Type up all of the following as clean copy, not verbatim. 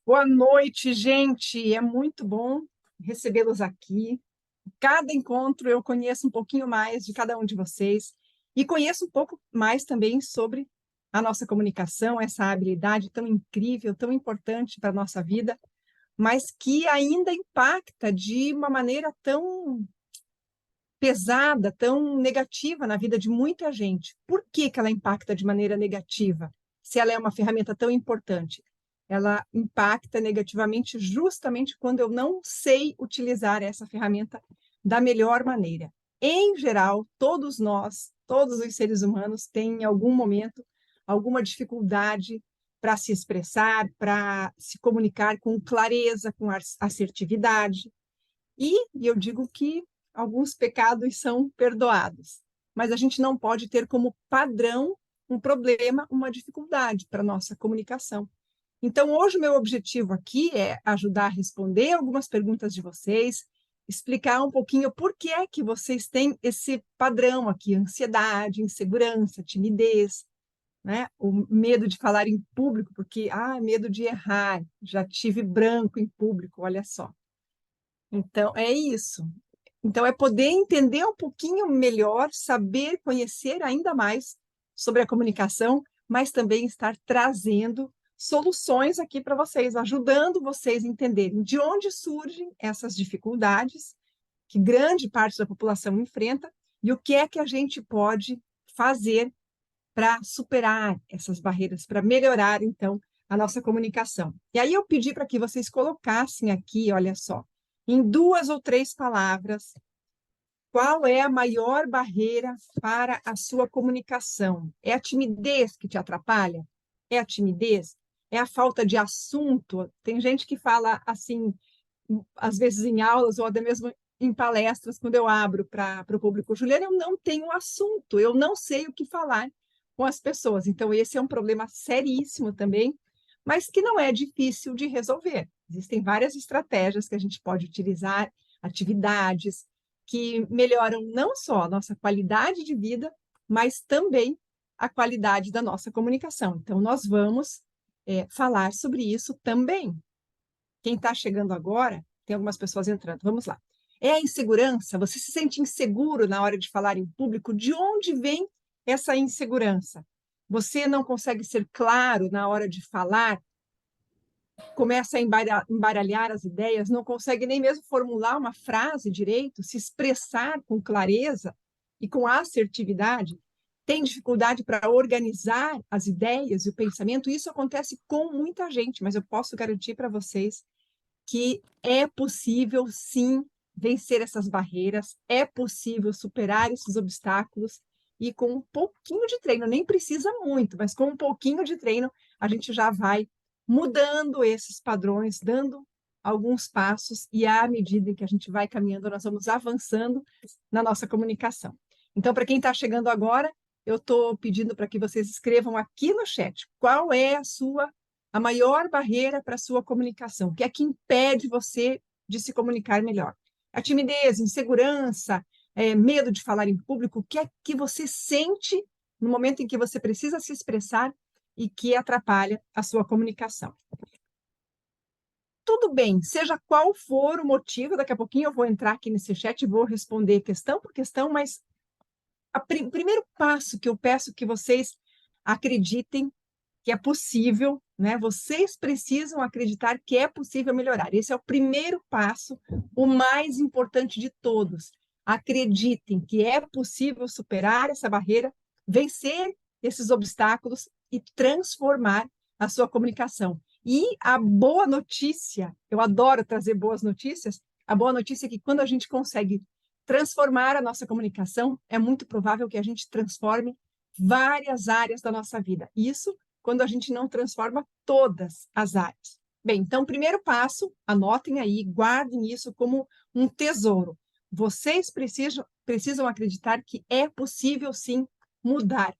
Boa noite, gente. É muito bom recebê-los aqui. Cada encontro eu conheço um pouquinho mais de cada um de vocês e conheço um pouco mais também sobre a nossa comunicação, essa habilidade tão incrível, tão importante para a nossa vida, mas que ainda impacta de uma maneira tão pesada, tão negativa na vida de muita gente. Por que que ela impacta de maneira negativa, se ela é uma ferramenta tão importante? Ela impacta negativamente justamente quando eu não sei utilizar essa ferramenta da melhor maneira. Em geral, todos nós, todos os seres humanos têm em algum momento alguma dificuldade para se expressar, para se comunicar com clareza, com assertividade. E eu digo que alguns pecados são perdoados, mas a gente não pode ter como padrão um problema, uma dificuldade para a nossa comunicação. Então, hoje, o meu objetivo aqui é ajudar a responder algumas perguntas de vocês, explicar um pouquinho por que é que vocês têm esse padrão aqui, ansiedade, insegurança, timidez, né? O medo de falar em público, porque, medo de errar, já tive branco em público, olha só. Então, é isso. Então, é poder entender um pouquinho melhor, saber conhecer ainda mais sobre a comunicação, mas também estar trazendo soluções aqui para vocês, ajudando vocês a entenderem de onde surgem essas dificuldades que grande parte da população enfrenta e o que é que a gente pode fazer para superar essas barreiras, para melhorar, então, a nossa comunicação. E aí eu pedi para que vocês colocassem aqui, olha só, em 2 ou 3 palavras, qual é a maior barreira para a sua comunicação? É a timidez que te atrapalha? É a timidez? É a falta de assunto? Tem gente que fala assim, às vezes em aulas ou até mesmo em palestras, quando eu abro para o público, Juliana, eu não tenho assunto, eu não sei o que falar com as pessoas. Então, esse é um problema seríssimo também, mas que não é difícil de resolver. Existem várias estratégias que a gente pode utilizar, atividades que melhoram não só a nossa qualidade de vida, mas também a qualidade da nossa comunicação. Então, nós vamos falar sobre isso também. Quem está chegando agora, tem algumas pessoas entrando. Vamos lá. É a insegurança? Você se sente inseguro na hora de falar em público? De onde vem essa insegurança? Você não consegue ser claro na hora de falar? Começa a embaralhar as ideias, não consegue nem mesmo formular uma frase direito, se expressar com clareza e com assertividade? Tem dificuldade para organizar as ideias e o pensamento? Isso acontece com muita gente, mas eu posso garantir para vocês que é possível, sim, vencer essas barreiras, é possível superar esses obstáculos e com um pouquinho de treino, nem precisa muito, mas com um pouquinho de treino, a gente já vai mudando esses padrões, dando alguns passos e à medida em que a gente vai caminhando, nós vamos avançando na nossa comunicação. Então, para quem está chegando agora, eu estou pedindo para que vocês escrevam aqui no chat qual é a maior barreira para a sua comunicação, o que é que impede você de se comunicar melhor. A timidez, insegurança, medo de falar em público, o que é que você sente no momento em que você precisa se expressar e que atrapalha a sua comunicação. Tudo bem, seja qual for o motivo, daqui a pouquinho eu vou entrar aqui nesse chat e vou responder questão por questão, mas o primeiro passo que eu peço que vocês acreditem que é possível, né? Vocês precisam acreditar que é possível melhorar. Esse é o primeiro passo, o mais importante de todos. Acreditem que é possível superar essa barreira, vencer esses obstáculos e transformar a sua comunicação. E a boa notícia, eu adoro trazer boas notícias, a boa notícia é que quando a gente consegue transformar a nossa comunicação, é muito provável que a gente transforme várias áreas da nossa vida. Isso quando a gente não transforma todas as áreas. Bem, então, primeiro passo, anotem aí, guardem isso como um tesouro. Vocês precisam acreditar que é possível, sim, mudar,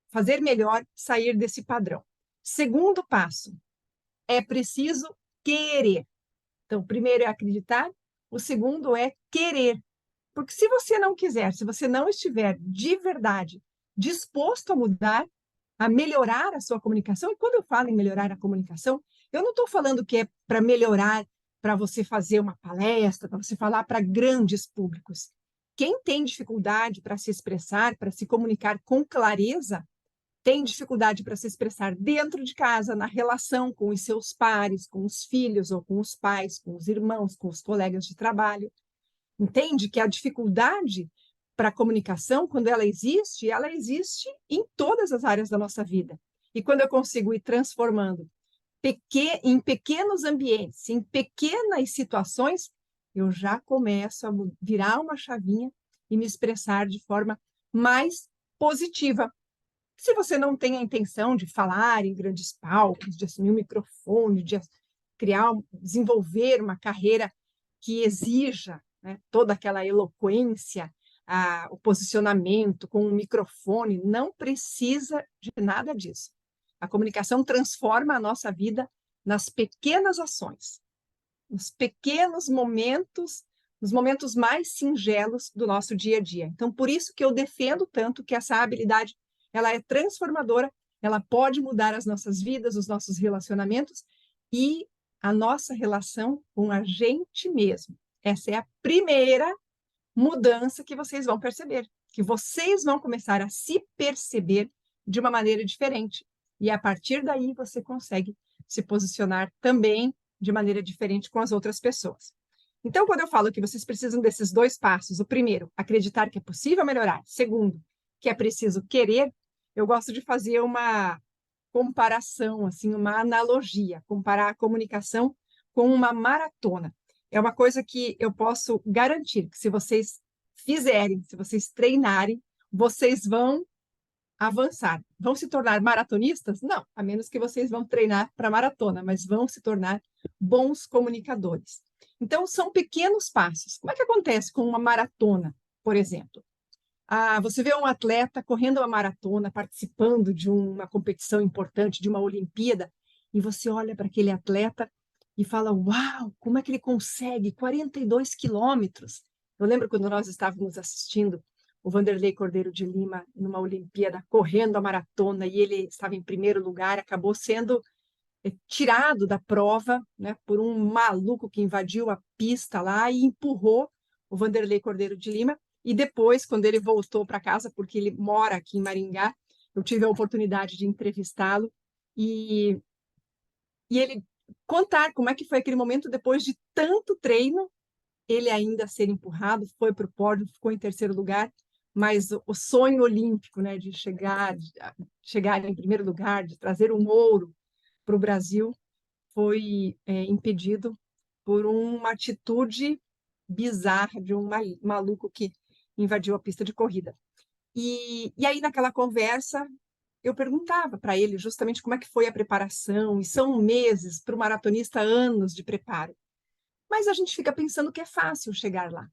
fazer melhor, sair desse padrão. Segundo passo, é preciso querer. Então, o primeiro é acreditar, o segundo é querer. Porque se você não quiser, se você não estiver de verdade disposto a mudar, a melhorar a sua comunicação. E quando eu falo em melhorar a comunicação, eu não estou falando que é para melhorar, para você fazer uma palestra, para você falar para grandes públicos. Quem tem dificuldade para se expressar, para se comunicar com clareza, tem dificuldade para se expressar dentro de casa, na relação com os seus pares, com os filhos ou com os pais, com os irmãos, com os colegas de trabalho. Entende que a dificuldade para a comunicação, quando ela existe em todas as áreas da nossa vida. E quando eu consigo ir transformando em pequenos ambientes, em pequenas situações, eu já começo a virar uma chavinha e me expressar de forma mais positiva. Se você não tem a intenção de falar em grandes palcos, de assumir um microfone, de desenvolver uma carreira que exija, né, toda aquela eloquência, o posicionamento com um microfone, não precisa de nada disso. A comunicação transforma a nossa vida nas pequenas ações, nos pequenos momentos, nos momentos mais singelos do nosso dia a dia. Então, por isso que eu defendo tanto que essa habilidade ela é transformadora, ela pode mudar as nossas vidas, os nossos relacionamentos e a nossa relação com a gente mesmo. Essa é a primeira mudança que vocês vão perceber, que vocês vão começar a se perceber de uma maneira diferente. E a partir daí você consegue se posicionar também de maneira diferente com as outras pessoas. Então, quando eu falo que vocês precisam desses dois passos, o primeiro, acreditar que é possível melhorar. Segundo, que é preciso querer, eu gosto de fazer uma comparação, assim, uma analogia, comparar a comunicação com uma maratona. É uma coisa que eu posso garantir que se vocês fizerem, se vocês treinarem, vocês vão avançar. Vão se tornar maratonistas? Não, a menos que vocês vão treinar para maratona, mas vão se tornar bons comunicadores. Então, são pequenos passos. Como é que acontece com uma maratona, por exemplo? Você vê um atleta correndo uma maratona, participando de uma competição importante, de uma Olimpíada, e você olha para aquele atleta e fala, uau, como é que ele consegue 42 quilômetros? Eu lembro quando nós estávamos assistindo o Wanderlei Cordeiro de Lima numa Olimpíada, correndo a maratona, e ele estava em primeiro lugar, acabou sendo tirado da prova, né, por um maluco que invadiu a pista lá e empurrou o Wanderlei Cordeiro de Lima. E depois, quando ele voltou para casa, porque ele mora aqui em Maringá, eu tive a oportunidade de entrevistá-lo e ele contar como é que foi aquele momento depois de tanto treino, ele ainda ser empurrado, foi para o pódio, ficou em terceiro lugar, mas o sonho olímpico, né, de chegar em primeiro lugar, de trazer um ouro para o Brasil, foi impedido por uma atitude bizarra de um maluco que invadiu a pista de corrida. E aí, naquela conversa, eu perguntava para ele justamente como é que foi a preparação, e são meses, para o maratonista, anos de preparo. Mas a gente fica pensando que é fácil chegar lá.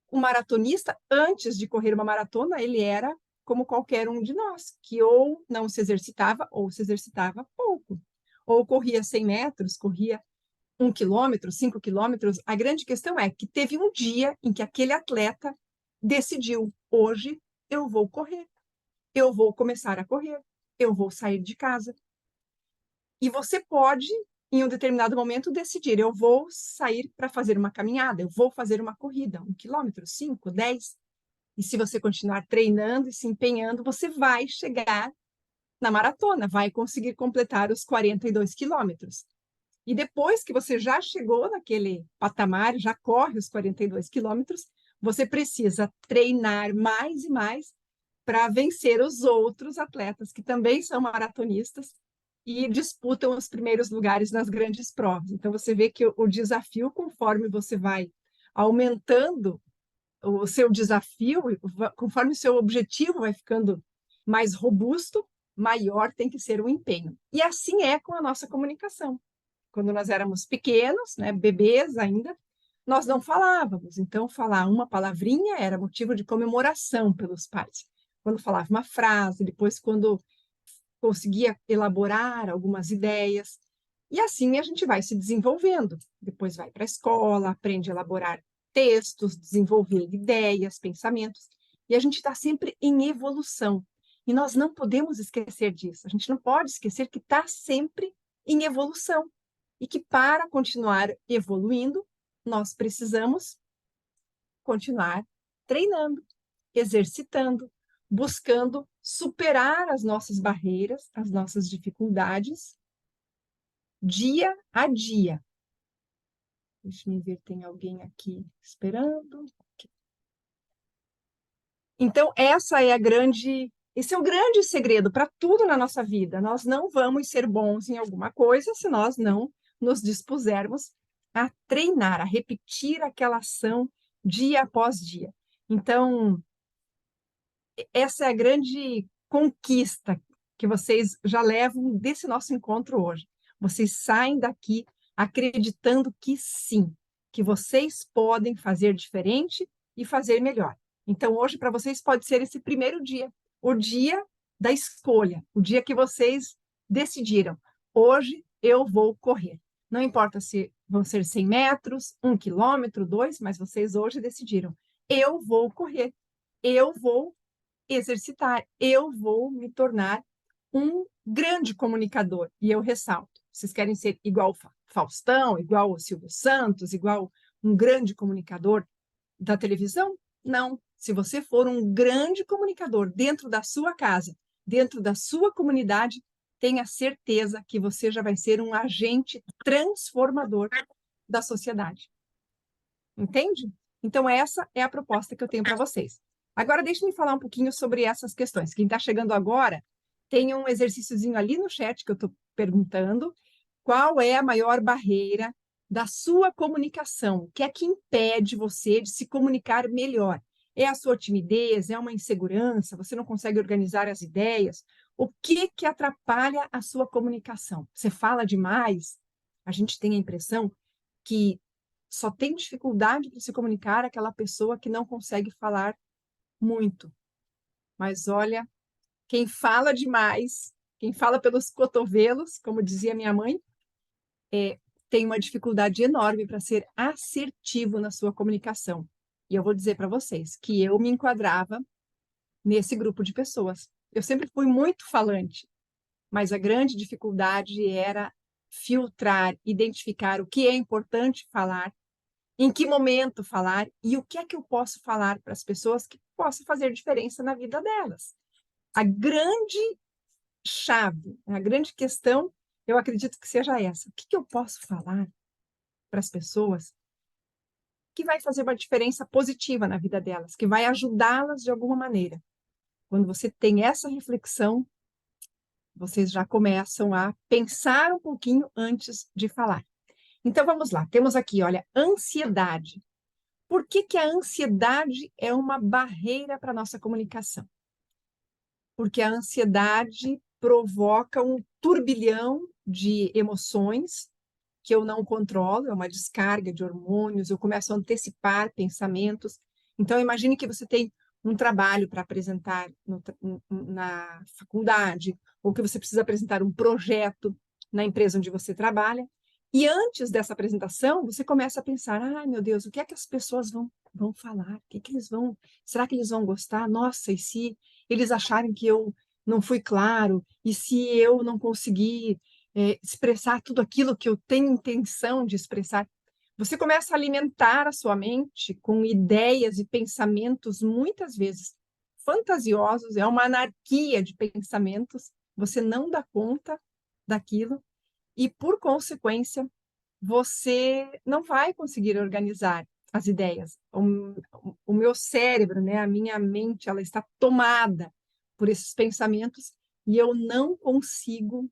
O maratonista, antes de correr uma maratona, ele era como qualquer um de nós, que ou não se exercitava, ou se exercitava pouco. Ou corria 100 metros, corria 1 quilômetro, 5 quilômetros. A grande questão é que teve um dia em que aquele atleta decidiu, hoje eu vou correr, eu vou começar a correr, eu vou sair de casa. E você pode, em um determinado momento, decidir, eu vou sair para fazer uma caminhada, eu vou fazer uma corrida, 1 quilômetro, 5, 10. E se você continuar treinando e se empenhando, você vai chegar na maratona, vai conseguir completar os 42 quilômetros. E depois que você já chegou naquele patamar, já corre os 42 quilômetros, você precisa treinar mais e mais para vencer os outros atletas que também são maratonistas e disputam os primeiros lugares nas grandes provas. Então, você vê que o desafio, conforme você vai aumentando o seu desafio, conforme o seu objetivo vai ficando mais robusto, maior tem que ser o empenho. E assim é com a nossa comunicação. Quando nós éramos pequenos, né, bebês ainda, nós não falávamos. Então, falar uma palavrinha era motivo de comemoração pelos pais. Quando falava uma frase, depois quando conseguia elaborar algumas ideias. E assim a gente vai se desenvolvendo. Depois vai para a escola, aprende a elaborar textos, desenvolver ideias, pensamentos. E a gente está sempre em evolução. E nós não podemos esquecer disso. A gente não pode esquecer que está sempre em evolução. E que para continuar evoluindo, nós precisamos continuar treinando, exercitando, buscando superar as nossas barreiras, as nossas dificuldades, dia a dia. Deixa eu ver, tem alguém aqui esperando. Então, esse é o grande segredo para tudo na nossa vida. Nós não vamos ser bons em alguma coisa se nós não nos dispusermos a treinar, a repetir aquela ação dia após dia. Então, essa é a grande conquista que vocês já levam desse nosso encontro hoje. Vocês saem daqui acreditando que sim, que vocês podem fazer diferente e fazer melhor. Então, hoje, para vocês, pode ser esse primeiro dia, o dia da escolha, o dia que vocês decidiram. Hoje eu vou correr. Não importa se vão ser 100 metros, 1 quilômetro, 2, mas vocês hoje decidiram. Eu vou correr. Eu vou exercitar. Eu vou me tornar um grande comunicador. E eu ressalto, vocês querem ser igual o Faustão, igual o Silvio Santos, igual um grande comunicador da televisão? Não. Se você for um grande comunicador dentro da sua casa, dentro da sua comunidade, tenha certeza que você já vai ser um agente transformador da sociedade. Entende? Então, essa é a proposta que eu tenho para vocês. Agora, deixe-me falar um pouquinho sobre essas questões. Quem está chegando agora, tem um exercíciozinho ali no chat que eu estou perguntando. Qual é a maior barreira da sua comunicação? O que é que impede você de se comunicar melhor? É a sua timidez? É uma insegurança? Você não consegue organizar as ideias? O que atrapalha a sua comunicação? Você fala demais? A gente tem a impressão que só tem dificuldade para se comunicar aquela pessoa que não consegue falar muito. Mas olha, quem fala demais, quem fala pelos cotovelos, como dizia minha mãe, tem uma dificuldade enorme para ser assertivo na sua comunicação. E eu vou dizer para vocês que eu me enquadrava nesse grupo de pessoas. Eu sempre fui muito falante, mas a grande dificuldade era filtrar, identificar o que é importante falar, em que momento falar e o que é que eu posso falar para as pessoas que possa fazer diferença na vida delas. A grande chave, a grande questão, eu acredito que seja essa. O que eu posso falar para as pessoas que vai fazer uma diferença positiva na vida delas, que vai ajudá-las de alguma maneira? Quando você tem essa reflexão, vocês já começam a pensar um pouquinho antes de falar. Então, vamos lá. Temos aqui, olha, ansiedade. Por que a ansiedade é uma barreira para a nossa comunicação? Porque a ansiedade provoca um turbilhão de emoções que eu não controlo, é uma descarga de hormônios, eu começo a antecipar pensamentos. Então, imagine que você tem um trabalho para apresentar na faculdade, ou que você precisa apresentar um projeto na empresa onde você trabalha, e antes dessa apresentação, você começa a pensar, ai, meu Deus, o que é que as pessoas vão falar? O que é que eles vão... Será que eles vão gostar? Nossa, e se eles acharem que eu não fui claro? E se eu não conseguir expressar tudo aquilo que eu tenho intenção de expressar? Você começa a alimentar a sua mente com ideias e pensamentos, muitas vezes fantasiosos, é uma anarquia de pensamentos, você não dá conta daquilo, e, por consequência, você não vai conseguir organizar as ideias. O meu cérebro, né, a minha mente, ela está tomada por esses pensamentos e eu não consigo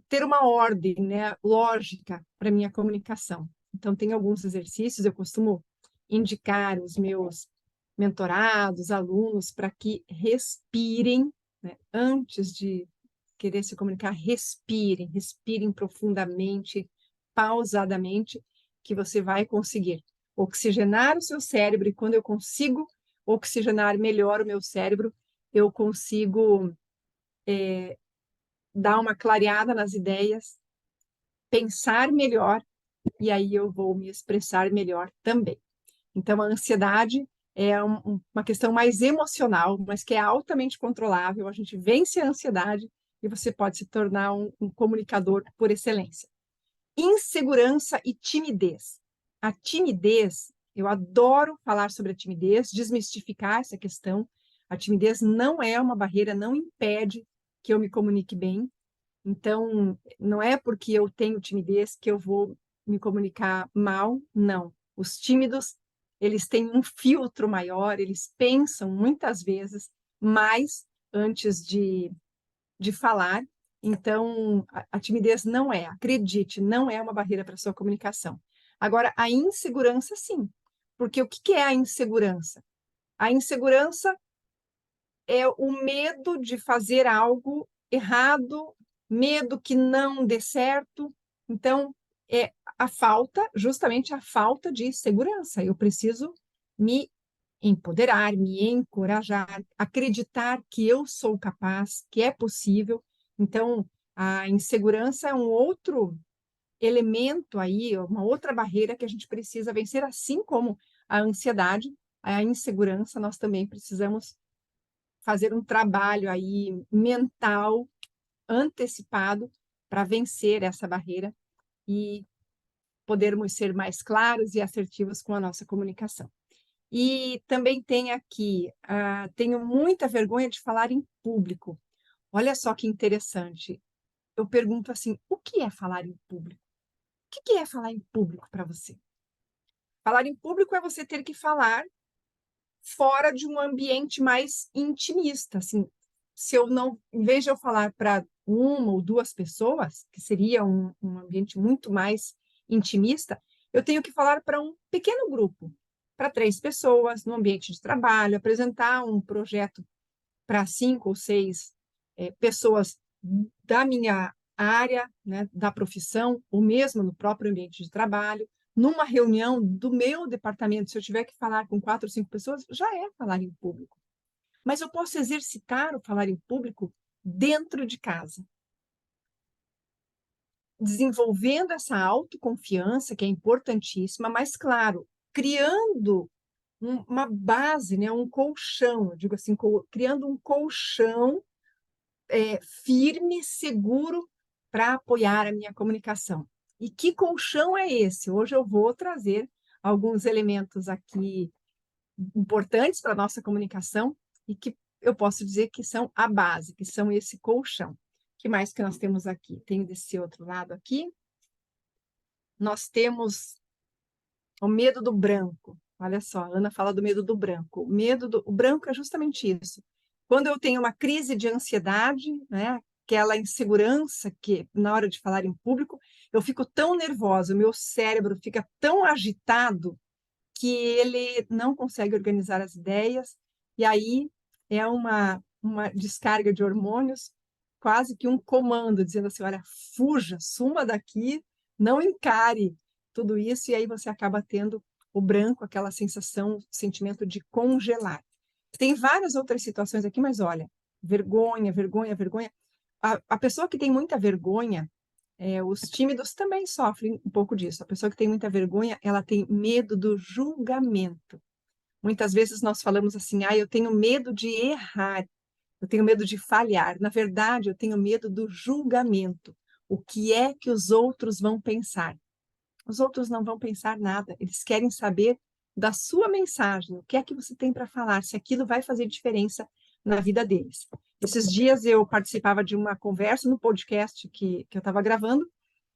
ter uma ordem, né, lógica para minha comunicação. Então, tem alguns exercícios, eu costumo indicar os meus mentorados, alunos, para que respirem, né, antes de querer se comunicar, respirem profundamente, pausadamente, que você vai conseguir oxigenar o seu cérebro, e quando eu consigo oxigenar melhor o meu cérebro, eu consigo dar uma clareada nas ideias, pensar melhor, e aí eu vou me expressar melhor também. Então, a ansiedade é uma questão mais emocional, mas que é altamente controlável. A gente vence a ansiedade e você pode se tornar um comunicador por excelência. Insegurança e timidez. A timidez, eu adoro falar sobre a timidez, desmistificar essa questão. A timidez não é uma barreira, não impede que eu me comunique bem. Então, não é porque eu tenho timidez que eu vou me comunicar mal, não. Os tímidos, eles têm um filtro maior, eles pensam muitas vezes mais antes de falar. Então, a timidez não é, acredite, não é uma barreira para a sua comunicação. Agora, a insegurança, sim. Porque o que é a insegurança? A insegurança é o medo de fazer algo errado, medo que não dê certo. Então, é a falta, justamente a falta de segurança. Eu preciso me empoderar, me encorajar, acreditar que eu sou capaz, que é possível. Então, a insegurança é um outro elemento aí, uma outra barreira que a gente precisa vencer, assim como a ansiedade, a insegurança, nós também precisamos fazer um trabalho aí mental antecipado para vencer essa barreira e podermos ser mais claros e assertivos com a nossa comunicação. E também tem aqui, tenho muita vergonha de falar em público. Olha só que interessante. Eu pergunto assim, o que é falar em público? O que é falar em público para você? Falar em público é você ter que falar fora de um ambiente mais intimista, assim, se eu não, em vez de eu falar para uma ou duas pessoas, que seria um ambiente muito mais intimista, eu tenho que falar para um pequeno grupo, para 3 pessoas, no ambiente de trabalho, apresentar um projeto para 5 ou 6 pessoas da minha área, né, da profissão, ou mesmo no próprio ambiente de trabalho. Numa reunião do meu departamento, se eu tiver que falar com 4 ou 5 pessoas, já é falar em público. Mas eu posso exercitar o falar em público dentro de casa, desenvolvendo essa autoconfiança, que é importantíssima, mas, claro, criando uma base, né, um colchão, eu digo assim, criando um colchão firme, seguro, para apoiar a minha comunicação. E que colchão é esse? Hoje eu vou trazer alguns elementos aqui importantes para a nossa comunicação e que eu posso dizer que são a base, que são esse colchão. O que mais que nós temos aqui? Tem desse outro lado aqui. Nós temos o medo do branco. Olha só, a Ana fala do medo do branco. O branco é justamente isso. Quando eu tenho uma crise de ansiedade, né, aquela insegurança que na hora de falar em público, eu fico tão nervosa, o meu cérebro fica tão agitado que ele não consegue organizar as ideias, e aí é uma descarga de hormônios, quase que um comando, dizendo assim, olha, fuja, suma daqui, não encare tudo isso, e aí você acaba tendo o branco, aquela sensação, sentimento de congelar. Tem várias outras situações aqui, mas olha, vergonha, vergonha, vergonha. A pessoa que tem muita vergonha, os tímidos também sofrem um pouco disso. A pessoa que tem muita vergonha, ela tem medo do julgamento. Muitas vezes nós falamos assim, eu tenho medo de errar, eu tenho medo de falhar. Na verdade, eu tenho medo do julgamento. O que é que os outros vão pensar? Os outros não vão pensar nada, eles querem saber da sua mensagem, o que é que você tem para falar, se aquilo vai fazer diferença na vida deles. Esses dias eu participava de uma conversa no podcast que eu estava gravando,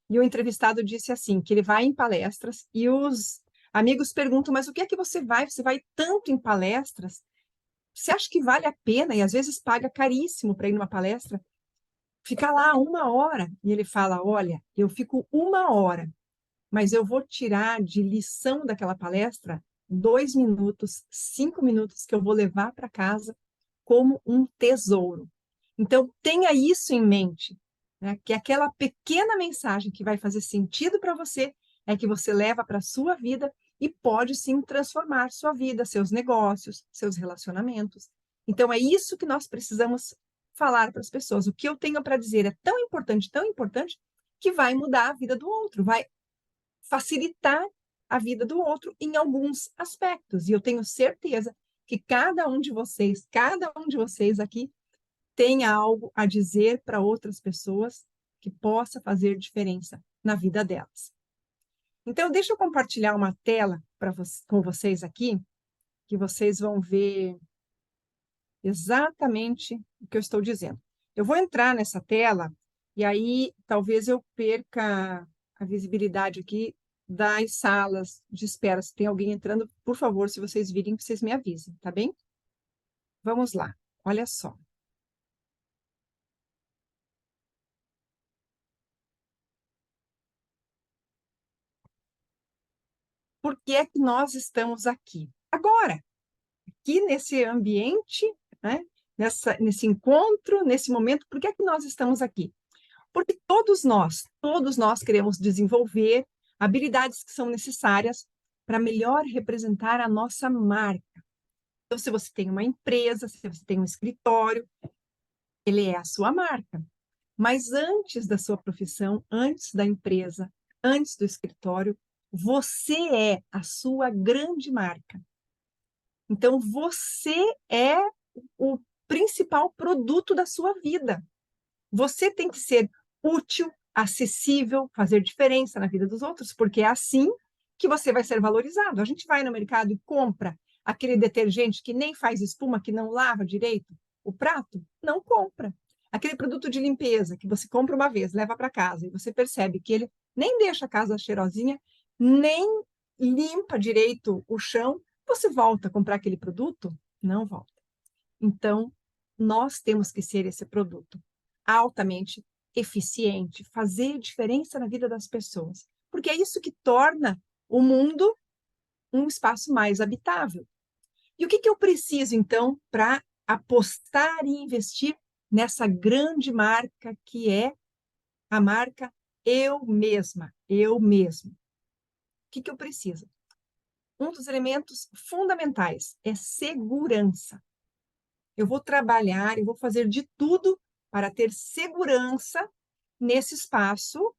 e o entrevistado disse assim, que ele vai em palestras, e os amigos perguntam, mas o que é que você vai? Você vai tanto em palestras? Você acha que vale a pena? E às vezes paga caríssimo para ir numa palestra, ficar lá 1 hora. E ele fala, olha, eu fico 1 hora, mas eu vou tirar de lição daquela palestra 2 minutos, 5 minutos que eu vou levar para casa como um tesouro. Então, tenha isso em mente, né? Que aquela pequena mensagem que vai fazer sentido para você é que você leva para a sua vida e pode sim transformar sua vida, seus negócios, seus relacionamentos. Então, é isso que nós precisamos falar para as pessoas. O que eu tenho para dizer é tão importante, que vai mudar a vida do outro, vai facilitar a vida do outro em alguns aspectos. E eu tenho certeza que cada um de vocês aqui tem algo a dizer para outras pessoas que possa fazer diferença na vida delas. Então, deixa eu compartilhar uma tela com vocês aqui, que vocês vão ver exatamente o que eu estou dizendo. Eu vou entrar nessa tela e aí talvez eu perca a visibilidade aqui das salas de espera. Se tem alguém entrando, por favor, se vocês virem, vocês me avisem, tá bem? Vamos lá, olha só. Por que é que nós estamos aqui? Agora, aqui nesse ambiente, né? Nesse encontro, nesse momento, por que é que nós estamos aqui? Porque todos nós queremos desenvolver habilidades que são necessárias para melhor representar a nossa marca. Então, se você tem uma empresa, se você tem um escritório, ele é a sua marca. Mas antes da sua profissão, antes da empresa, antes do escritório, você é a sua grande marca. Então, você é o principal produto da sua vida. Você tem que ser útil, acessível, fazer diferença na vida dos outros, porque é assim que você vai ser valorizado. A gente vai no mercado e compra aquele detergente que nem faz espuma, que não lava direito o prato, não compra. Aquele produto de limpeza que você compra uma vez, leva para casa, e você percebe que ele nem deixa a casa cheirosinha, nem limpa direito o chão, você volta a comprar aquele produto? Não volta. Então, nós temos que ser esse produto altamente eficiente, fazer diferença na vida das pessoas, porque é isso que torna o mundo um espaço mais habitável. E o que eu preciso, então, para apostar e investir nessa grande marca que é a marca eu mesma, eu mesmo? O que eu preciso? Um dos elementos fundamentais é segurança. Eu vou trabalhar, eu vou fazer de tudo para ter segurança nesse espaço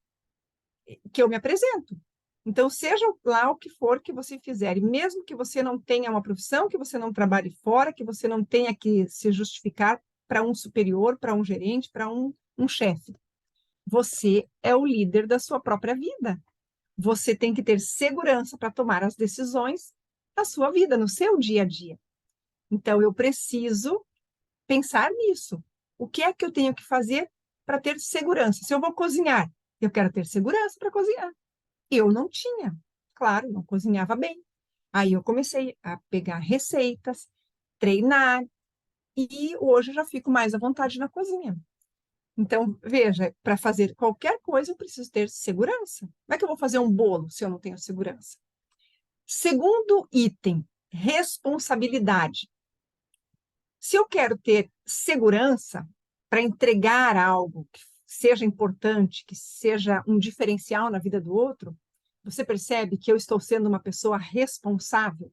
que eu me apresento. Então, seja lá o que for que você fizer, e mesmo que você não tenha uma profissão, que você não trabalhe fora, que você não tenha que se justificar para um superior, para um gerente, para um chefe, você é o líder da sua própria vida. Você tem que ter segurança para tomar as decisões da sua vida, no seu dia a dia. Então, eu preciso pensar nisso. O que é que eu tenho que fazer para ter segurança? Se eu vou cozinhar, eu quero ter segurança para cozinhar. Eu não tinha, claro, não cozinhava bem. Aí eu comecei a pegar receitas, treinar, e hoje eu já fico mais à vontade na cozinha. Então, veja, para fazer qualquer coisa eu preciso ter segurança. Como é que eu vou fazer um bolo se eu não tenho segurança? Segundo item, responsabilidade. Se eu quero ter segurança para entregar algo que seja importante, que seja um diferencial na vida do outro, você percebe que eu estou sendo uma pessoa responsável?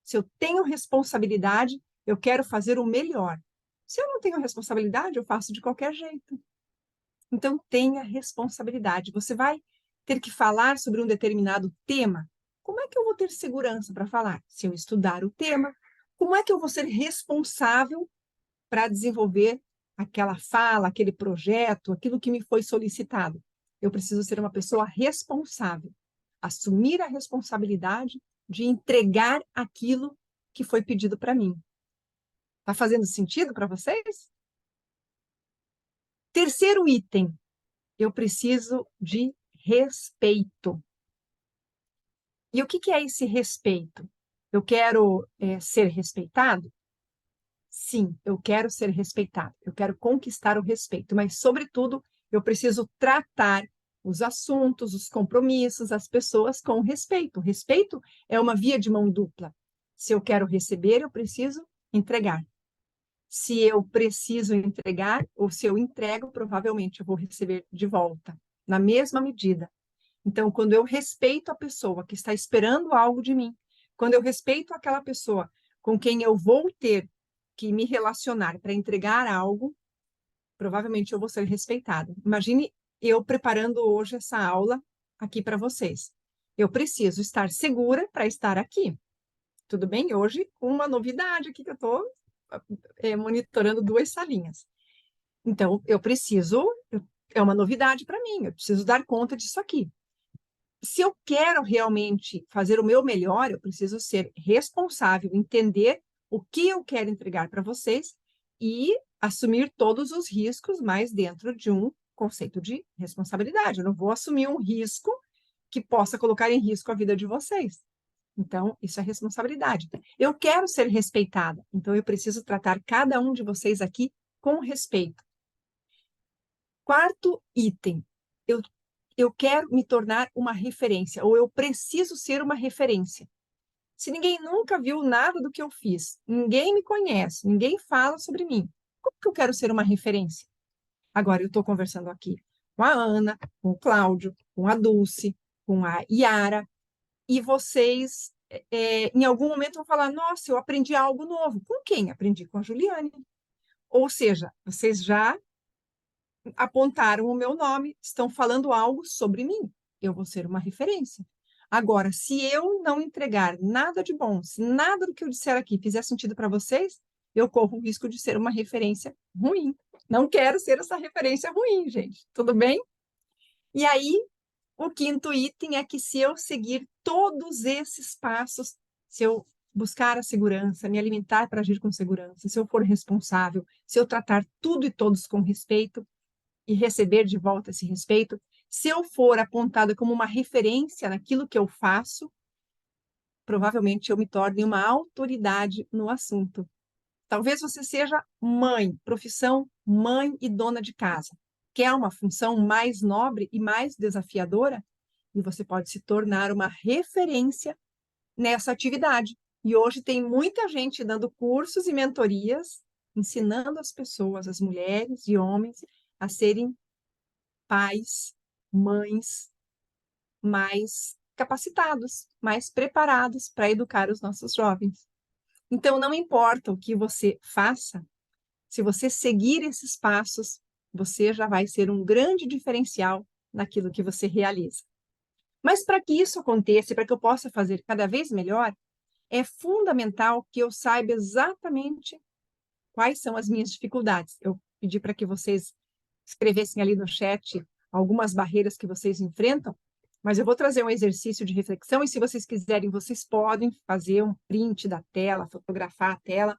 Se eu tenho responsabilidade, eu quero fazer o melhor. Se eu não tenho responsabilidade, eu faço de qualquer jeito. Então, tenha responsabilidade. Você vai ter que falar sobre um determinado tema. Como é que eu vou ter segurança para falar? Se eu estudar o tema, como é que eu vou ser responsável para desenvolver aquela fala, aquele projeto, aquilo que me foi solicitado? Eu preciso ser uma pessoa responsável, assumir a responsabilidade de entregar aquilo que foi pedido para mim. Está fazendo sentido para vocês? Terceiro item, eu preciso de respeito. E o que é esse respeito? Eu quero ser respeitado? Sim, eu quero ser respeitado, eu quero conquistar o respeito, mas, sobretudo, eu preciso tratar os assuntos, os compromissos, as pessoas com respeito. Respeito é uma via de mão dupla. Se eu quero receber, eu preciso entregar. Se eu preciso entregar, ou se eu entrego, provavelmente eu vou receber de volta, na mesma medida. Então, quando eu respeito a pessoa que está esperando algo de mim, quando eu respeito aquela pessoa com quem eu vou ter que me relacionar para entregar algo, provavelmente eu vou ser respeitada. Imagine eu preparando hoje essa aula aqui para vocês. Eu preciso estar segura para estar aqui. Tudo bem? Hoje, uma novidade aqui que eu estou monitorando 2 salinhas. Então, é uma novidade para mim, eu preciso dar conta disso aqui. Se eu quero realmente fazer o meu melhor, eu preciso ser responsável, entender o que eu quero entregar para vocês e assumir todos os riscos, mas dentro de um conceito de responsabilidade. Eu não vou assumir um risco que possa colocar em risco a vida de vocês. Então, isso é responsabilidade. Eu quero ser respeitada, então eu preciso tratar cada um de vocês aqui com respeito. Quarto item, eu quero me tornar uma referência, ou eu preciso ser uma referência. Se ninguém nunca viu nada do que eu fiz, ninguém me conhece, ninguém fala sobre mim, como que eu quero ser uma referência? Agora, eu estou conversando aqui com a Ana, com o Cláudio, com a Dulce, com a Yara, e vocês, em algum momento, vão falar, nossa, eu aprendi algo novo. Com quem? Aprendi com a Juliane. Ou seja, vocês já apontaram o meu nome, estão falando algo sobre mim. Eu vou ser uma referência. Agora, se eu não entregar nada de bom, se nada do que eu disser aqui fizer sentido para vocês, eu corro o risco de ser uma referência ruim. Não quero ser essa referência ruim, gente. Tudo bem? E aí, o quinto item é que se eu seguir todos esses passos, se eu buscar a segurança, me alimentar para agir com segurança, se eu for responsável, se eu tratar tudo e todos com respeito, e receber de volta esse respeito, se eu for apontada como uma referência naquilo que eu faço, provavelmente eu me torne uma autoridade no assunto. Talvez você seja mãe, profissão mãe e dona de casa. Quer uma função mais nobre e mais desafiadora? E você pode se tornar uma referência nessa atividade. E hoje tem muita gente dando cursos e mentorias, ensinando as pessoas, as mulheres e homens, a serem pais, mães mais capacitados, mais preparados para educar os nossos jovens. Então, não importa o que você faça, se você seguir esses passos, você já vai ser um grande diferencial naquilo que você realiza. Mas para que isso aconteça, para que eu possa fazer cada vez melhor, é fundamental que eu saiba exatamente quais são as minhas dificuldades. Eu pedi para que vocês escrevessem ali no chat algumas barreiras que vocês enfrentam, mas eu vou trazer um exercício de reflexão e se vocês quiserem, vocês podem fazer um print da tela, fotografar a tela,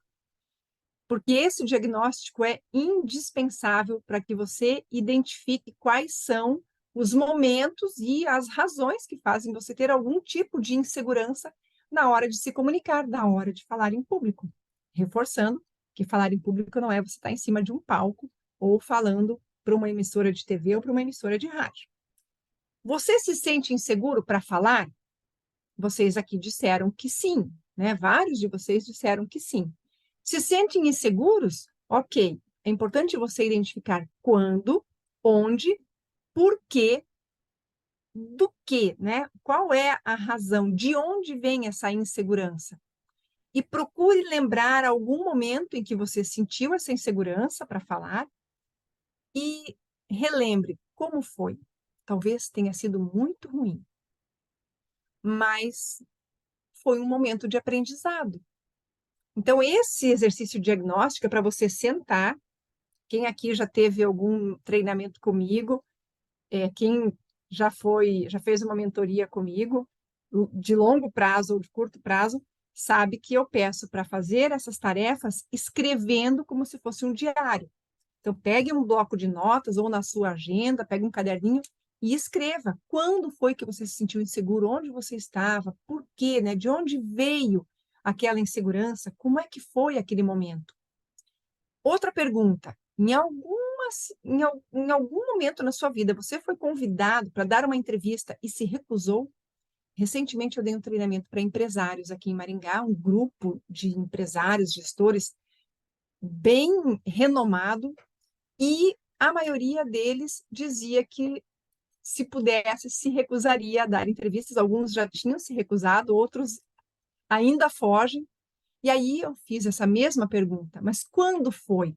porque esse diagnóstico é indispensável para que você identifique quais são os momentos e as razões que fazem você ter algum tipo de insegurança na hora de se comunicar, na hora de falar em público. Reforçando que falar em público não é você estar em cima de um palco ou falando para uma emissora de TV ou para uma emissora de rádio. Você se sente inseguro para falar? Vocês aqui disseram que sim, né? Vários de vocês disseram que sim. Se sentem inseguros? Ok. É importante você identificar quando, onde, por quê, do que, né? Qual é a razão, de onde vem essa insegurança? E procure lembrar algum momento em que você sentiu essa insegurança para falar e relembre como foi. Talvez tenha sido muito ruim, mas foi um momento de aprendizado. Então, esse exercício diagnóstico é para você sentar. Quem aqui já teve algum treinamento comigo, quem já fez uma mentoria comigo, de longo prazo ou de curto prazo, sabe que eu peço para fazer essas tarefas escrevendo como se fosse um diário. Então, pegue um bloco de notas ou na sua agenda, pegue um caderninho e escreva quando foi que você se sentiu inseguro, onde você estava, por quê, né? De onde veio aquela insegurança, como é que foi aquele momento. Outra pergunta, em algum momento na sua vida, você foi convidado para dar uma entrevista e se recusou? Recentemente eu dei um treinamento para empresários aqui em Maringá, um grupo de empresários, gestores bem renomado, e a maioria deles dizia que, se pudesse, se recusaria a dar entrevistas. Alguns já tinham se recusado, outros ainda fogem. E aí eu fiz essa mesma pergunta, mas quando foi?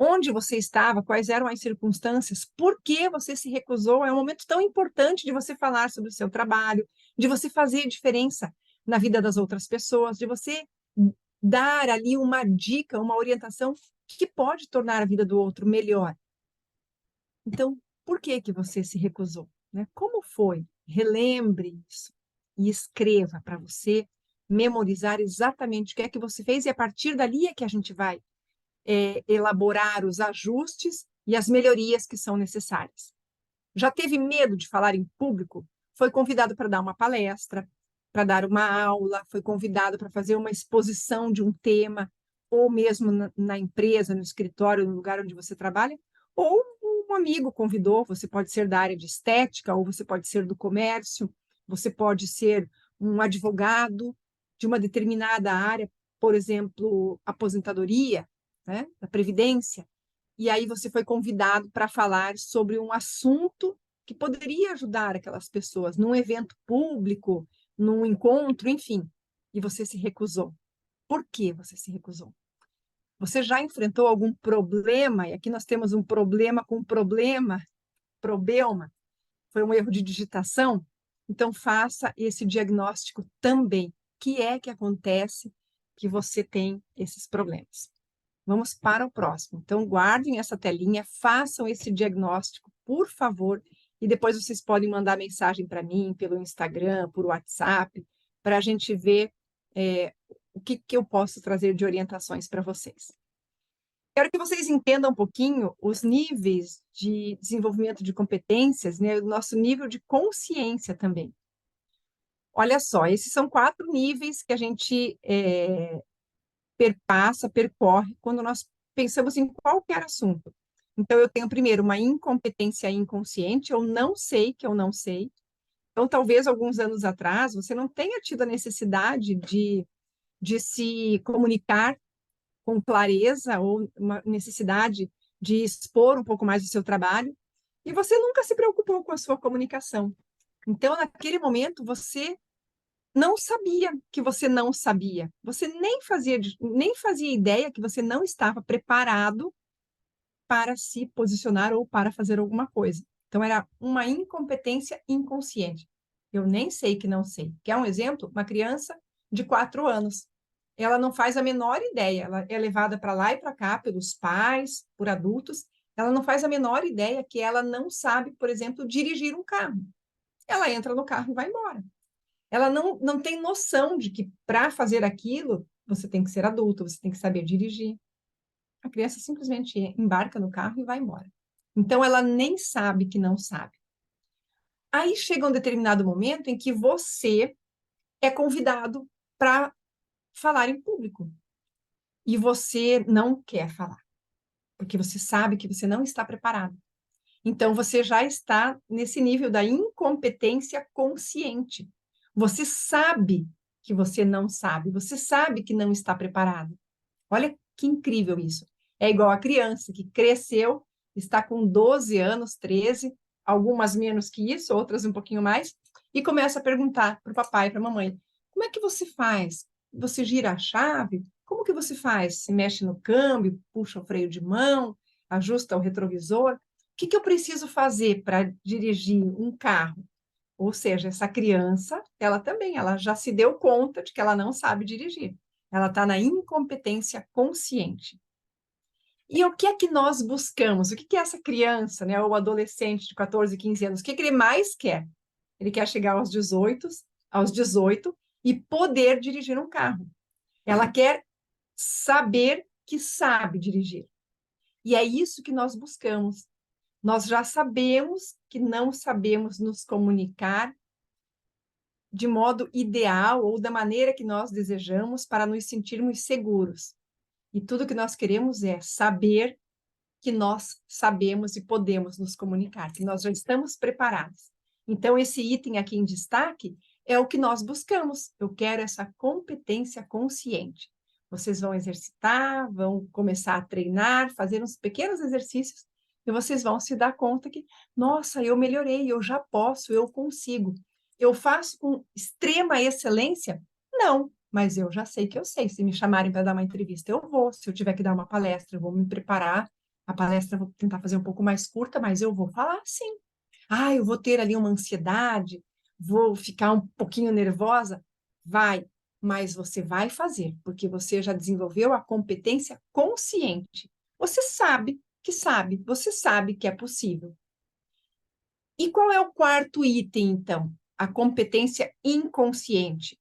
onde você estava, quais eram as circunstâncias, por que você se recusou. É um momento tão importante de você falar sobre o seu trabalho, de você fazer diferença na vida das outras pessoas, de você dar ali uma dica, uma orientação que pode tornar a vida do outro melhor. Então, por que que você se recusou, né? Como foi? Relembre isso e escreva para você memorizar exatamente o que é que você fez, e a partir dali é que a gente vai elaborar os ajustes e as melhorias que são necessárias. Já teve medo de falar em público? Foi convidado para dar uma palestra, para dar uma aula, foi convidado para fazer uma exposição de um tema, ou mesmo na empresa, no escritório, no lugar onde você trabalha, ou um amigo convidou, você pode ser da área de estética, ou você pode ser do comércio, você pode ser um advogado de uma determinada área, por exemplo, aposentadoria, né, da previdência, e aí você foi convidado para falar sobre um assunto que poderia ajudar aquelas pessoas num evento público, num encontro, enfim, e você se recusou. Por que você se recusou? Você já enfrentou algum problema? E aqui nós temos um problema com problema, problema, foi um erro de digitação? Então faça esse diagnóstico também. O que é que acontece que você tem esses problemas? Vamos para o próximo. Então, guardem essa telinha, façam esse diagnóstico, por favor, e depois vocês podem mandar mensagem para mim pelo Instagram, por WhatsApp, para a gente ver o que eu posso trazer de orientações para vocês. Quero que vocês entendam um pouquinho os níveis de desenvolvimento de competências, né, o nosso nível de consciência também. Olha só, esses são 4 níveis que a gente percorre quando nós pensamos em qualquer assunto. Então, eu tenho primeiro uma incompetência inconsciente, eu não sei que eu não sei. Então, talvez alguns anos atrás você não tenha tido a necessidade de se comunicar com clareza, ou uma necessidade de expor um pouco mais do seu trabalho, e você nunca se preocupou com a sua comunicação. Então, naquele momento, você não sabia que você não sabia. Você nem fazia ideia que você não estava preparado para se posicionar ou para fazer alguma coisa. Então, era uma incompetência inconsciente. Eu nem sei que não sei. Quer um exemplo? Uma criança de 4 anos. Ela não faz a menor ideia. Ela é levada para lá e para cá pelos pais, por adultos. Ela não faz a menor ideia que ela não sabe, por exemplo, dirigir um carro. Ela entra no carro e vai embora. Ela não tem noção de que para fazer aquilo, você tem que ser adulto, você tem que saber dirigir. A criança simplesmente embarca no carro e vai embora. Então, ela nem sabe que não sabe. Aí chega um determinado momento em que você é convidado para falar em público. E você não quer falar, porque você sabe que você não está preparado. Então, você já está nesse nível da incompetência consciente. Você sabe que você não sabe, você sabe que não está preparado. Olha que incrível isso. É igual a criança que cresceu, está com 12 anos, 13, algumas menos que isso, outras um pouquinho mais, e começa a perguntar para o papai e para a mamãe: como é que você faz? Você gira a chave? Como que você faz? Se mexe no câmbio, puxa o freio de mão, ajusta o retrovisor? O que eu preciso fazer para dirigir um carro? Ou seja, essa criança, ela já se deu conta de que ela não sabe dirigir. Ela está na incompetência consciente. E o que é que nós buscamos? O que é essa criança, né, ou adolescente de 14, 15 anos? O que ele mais quer? Ele quer chegar aos 18 e poder dirigir um carro. Ela quer saber que sabe dirigir. E é isso que nós buscamos. Nós já sabemos que não sabemos nos comunicar de modo ideal ou da maneira que nós desejamos para nos sentirmos seguros. E tudo que nós queremos é saber que nós sabemos e podemos nos comunicar, que nós já estamos preparados. Então, esse item aqui em destaque é o que nós buscamos. Eu quero essa competência consciente. Vocês vão exercitar, vão começar a treinar, fazer uns pequenos exercícios, e vocês vão se dar conta que, nossa, eu melhorei, eu já posso, eu consigo. Eu faço com extrema excelência? Não, mas eu já sei que eu sei. Se me chamarem para dar uma entrevista, eu vou. Se eu tiver que dar uma palestra, eu vou me preparar A palestra eu vou tentar fazer um pouco mais curta, mas eu vou falar sim. Ah, eu vou ter ali uma ansiedade, vou ficar um pouquinho nervosa. Vai, mas você vai fazer, porque você já desenvolveu a competência consciente. Você sabe, você sabe que é possível. E qual é o quarto item, então? A competência inconsciente.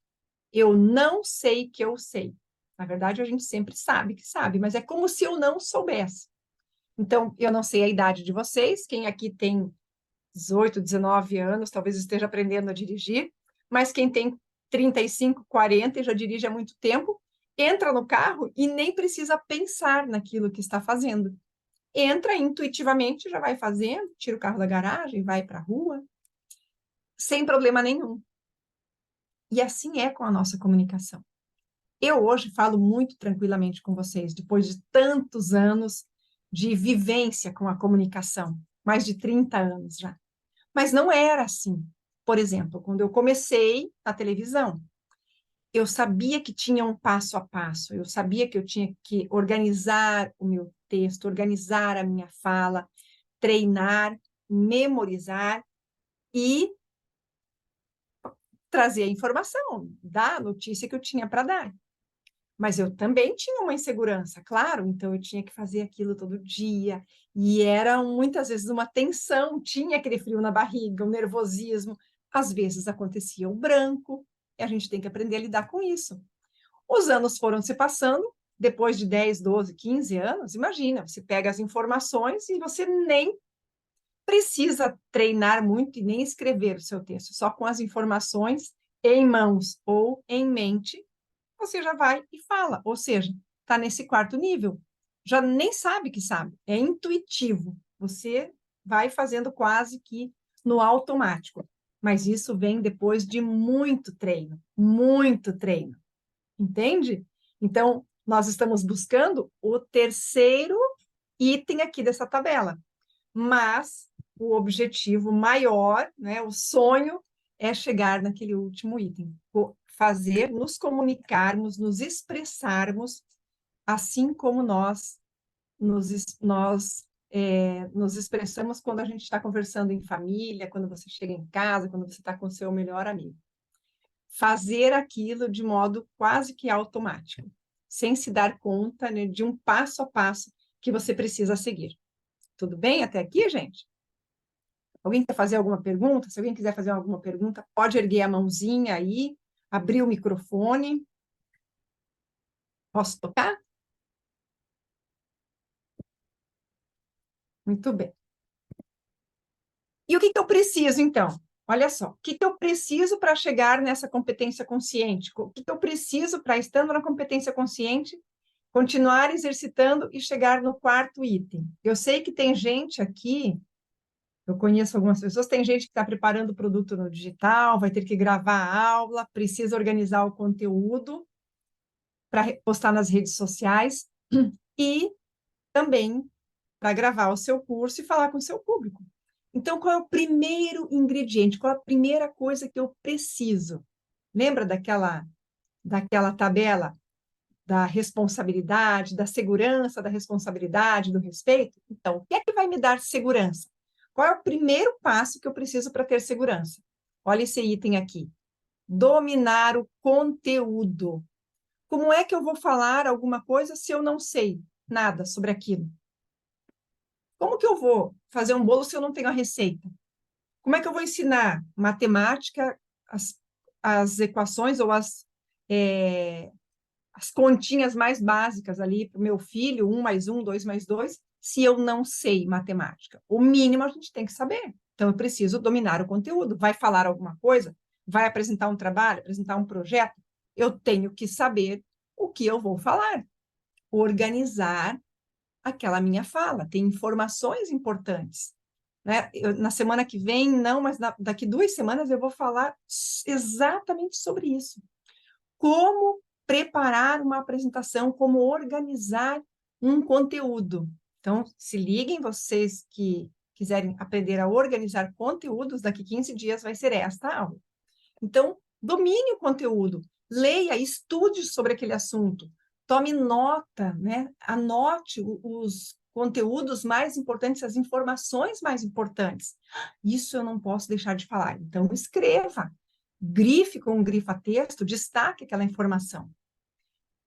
Eu não sei que eu sei. Na verdade, a gente sempre sabe que sabe, mas é como se eu não soubesse. Então, eu não sei a idade de vocês, quem aqui tem 18, 19 anos, talvez esteja aprendendo a dirigir, mas quem tem 35, 40 e já dirige há muito tempo, entra no carro e nem precisa pensar naquilo que está fazendo. Entra intuitivamente, já vai fazendo, tira o carro da garagem, vai para a rua, sem problema nenhum. E assim é com a nossa comunicação. Eu hoje falo muito tranquilamente com vocês, depois de tantos anos de vivência com a comunicação, mais de 30 anos já. Mas não era assim. Por exemplo, quando eu comecei na televisão, eu sabia que tinha um passo a passo, eu sabia que eu tinha que organizar o meu texto, organizar a minha fala, treinar, memorizar e trazer a informação da notícia que eu tinha para dar. Mas eu também tinha uma insegurança, claro, então eu tinha que fazer aquilo todo dia, e era muitas vezes uma tensão, tinha aquele frio na barriga, um nervosismo, às vezes acontecia o branco, e a gente tem que aprender a lidar com isso. Os anos foram se passando, depois de 10, 12, 15 anos, imagina, você pega as informações e você nem precisa treinar muito e nem escrever o seu texto, só com as informações em mãos ou em mente você já vai e fala, ou seja, está nesse quarto nível, já nem sabe que sabe, é intuitivo, você vai fazendo quase que no automático, mas isso vem depois de muito treino, entende? Então, nós estamos buscando o terceiro item aqui dessa tabela, mas o objetivo maior, né, o sonho, é chegar naquele último item, fazer, nos comunicarmos, nos expressarmos, assim como nos expressamos quando a gente está conversando em família, quando você chega em casa, quando você está com o seu melhor amigo. Fazer aquilo de modo quase que automático, sem se dar conta, né, de um passo a passo que você precisa seguir. Tudo bem até aqui, gente? Alguém quer fazer alguma pergunta? Se alguém quiser fazer alguma pergunta, pode erguer a mãozinha aí, abrir o microfone. Posso tocar? Muito bem. E o que que eu preciso, então? Olha só, o que que eu preciso para chegar nessa competência consciente? O que que eu preciso para, estando na competência consciente, continuar exercitando e chegar no quarto item? Eu sei que tem gente aqui, eu conheço algumas pessoas, tem gente que está preparando o produto no digital, vai ter que gravar a aula, precisa organizar o conteúdo para postar nas redes sociais e também para gravar o seu curso e falar com o seu público. Então, qual é o primeiro ingrediente? Qual é a primeira coisa que eu preciso? Lembra daquela tabela da responsabilidade, da segurança, da responsabilidade, do respeito? Então, o que é que vai me dar segurança? Qual é o primeiro passo que eu preciso para ter segurança? Olha esse item aqui. Dominar o conteúdo. Como é que eu vou falar alguma coisa se eu não sei nada sobre aquilo? Como que eu vou fazer um bolo se eu não tenho a receita? Como é que eu vou ensinar matemática, as equações ou as continhas mais básicas ali para o meu filho, 1 mais 1, 2 mais 2, se eu não sei matemática? O mínimo a gente tem que saber. Então, eu preciso dominar o conteúdo. Vai falar alguma coisa? Vai apresentar um trabalho, apresentar um projeto? Eu tenho que saber o que eu vou falar. Organizar aquela minha fala, tem informações importantes. Né? Na semana que vem, não, mas daqui 2 semanas eu vou falar exatamente sobre isso. Como preparar uma apresentação, como organizar um conteúdo. Então, se liguem, vocês que quiserem aprender a organizar conteúdos, daqui 15 dias vai ser esta aula. Então, domine o conteúdo, leia, estude sobre aquele assunto, tome nota, né? Anote os conteúdos mais importantes, as informações mais importantes. Isso eu não posso deixar de falar. Então, escreva, grife com um grifa-texto, destaque aquela informação.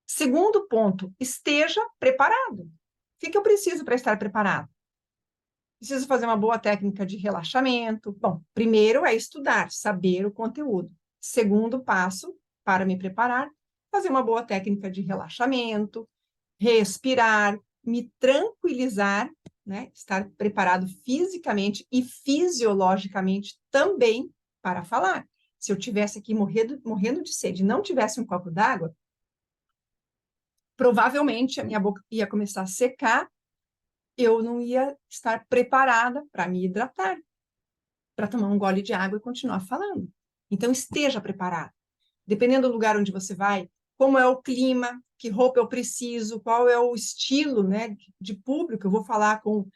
Segundo ponto, esteja preparado. O que eu preciso para estar preparado? Preciso fazer uma boa técnica de relaxamento. Bom, primeiro é estudar, saber o conteúdo. Segundo passo, para me preparar, fazer uma boa técnica de relaxamento, respirar, me tranquilizar, né? Estar preparado fisicamente e fisiologicamente também para falar. Se eu tivesse aqui morrendo de sede e não tivesse um copo d'água, provavelmente a minha boca ia começar a secar, eu não ia estar preparada para me hidratar, para tomar um gole de água e continuar falando. Então, esteja preparado. Dependendo do lugar onde você vai, como é o clima, que roupa eu preciso, qual é o estilo, né, de público, eu vou falar com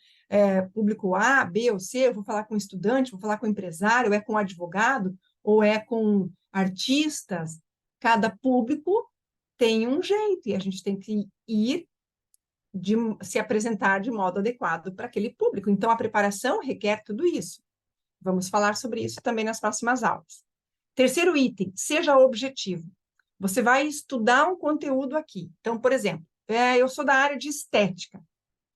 público A, B ou C, eu vou falar com estudante, vou falar com empresário, é com advogado, ou é com artistas. Cada público tem um jeito, e a gente tem que ir se apresentar de modo adequado para aquele público. Então, a preparação requer tudo isso. Vamos falar sobre isso também nas próximas aulas. Terceiro item, seja objetivo. Você vai estudar um conteúdo aqui. Então, por exemplo, eu sou da área de estética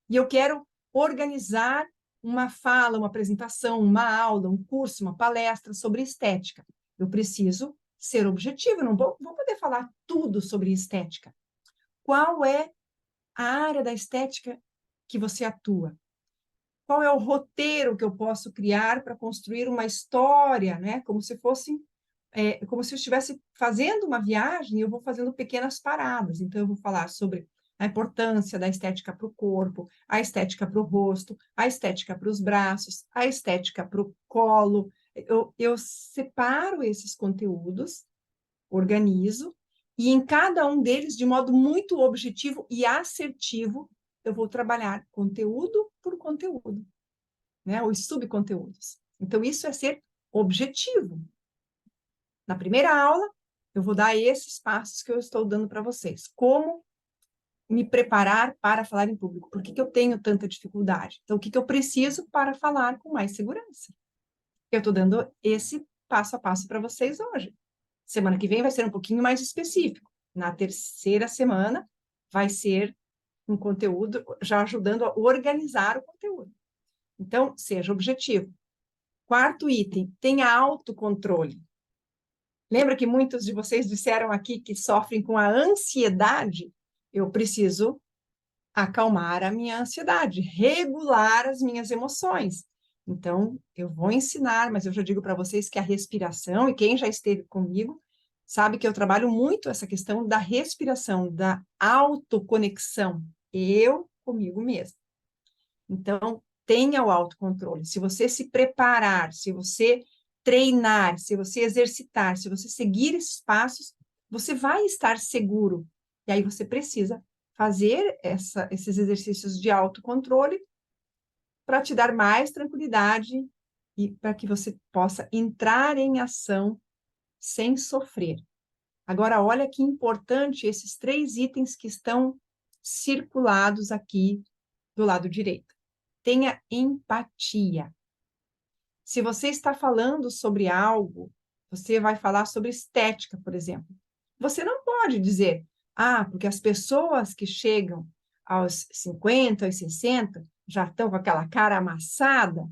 e eu quero organizar uma fala, uma apresentação, uma aula, um curso, uma palestra sobre estética. Eu preciso ser objetivo, eu não vou poder falar tudo sobre estética. Qual é a área da estética que você atua? Qual é o roteiro que eu posso criar para construir uma história, né? Como se eu estivesse fazendo uma viagem, eu vou fazendo pequenas paradas. Então, eu vou falar sobre a importância da estética para o corpo, a estética para o rosto, a estética para os braços, a estética para o colo. Eu separo esses conteúdos, organizo, e em cada um deles, de modo muito objetivo e assertivo, eu vou trabalhar conteúdo por conteúdo, né? Os subconteúdos. Então, isso é ser objetivo. Na primeira aula, eu vou dar esses passos que eu estou dando para vocês. Como me preparar para falar em público? Por que eu tenho tanta dificuldade? Então, o que eu preciso para falar com mais segurança? Eu estou dando esse passo a passo para vocês hoje. Semana que vem vai ser um pouquinho mais específico. Na terceira semana, vai ser um conteúdo já ajudando a organizar o conteúdo. Então, seja objetivo. Quarto item, tenha autocontrole. Lembra que muitos de vocês disseram aqui que sofrem com a ansiedade? Eu preciso acalmar a minha ansiedade, regular as minhas emoções. Então, eu vou ensinar, mas eu já digo para vocês que a respiração, e quem já esteve comigo, sabe que eu trabalho muito essa questão da respiração, da autoconexão, eu comigo mesmo. Então, tenha o autocontrole. Se você se preparar, se você treinar, se você exercitar, se você seguir esses passos, você vai estar seguro. E aí você precisa fazer esses exercícios de autocontrole para te dar mais tranquilidade e para que você possa entrar em ação sem sofrer. Agora, olha que importante esses 3 itens que estão circulados aqui do lado direito. Tenha empatia. Se você está falando sobre algo, você vai falar sobre estética, por exemplo. Você não pode dizer, porque as pessoas que chegam aos 50, aos 60, já estão com aquela cara amassada.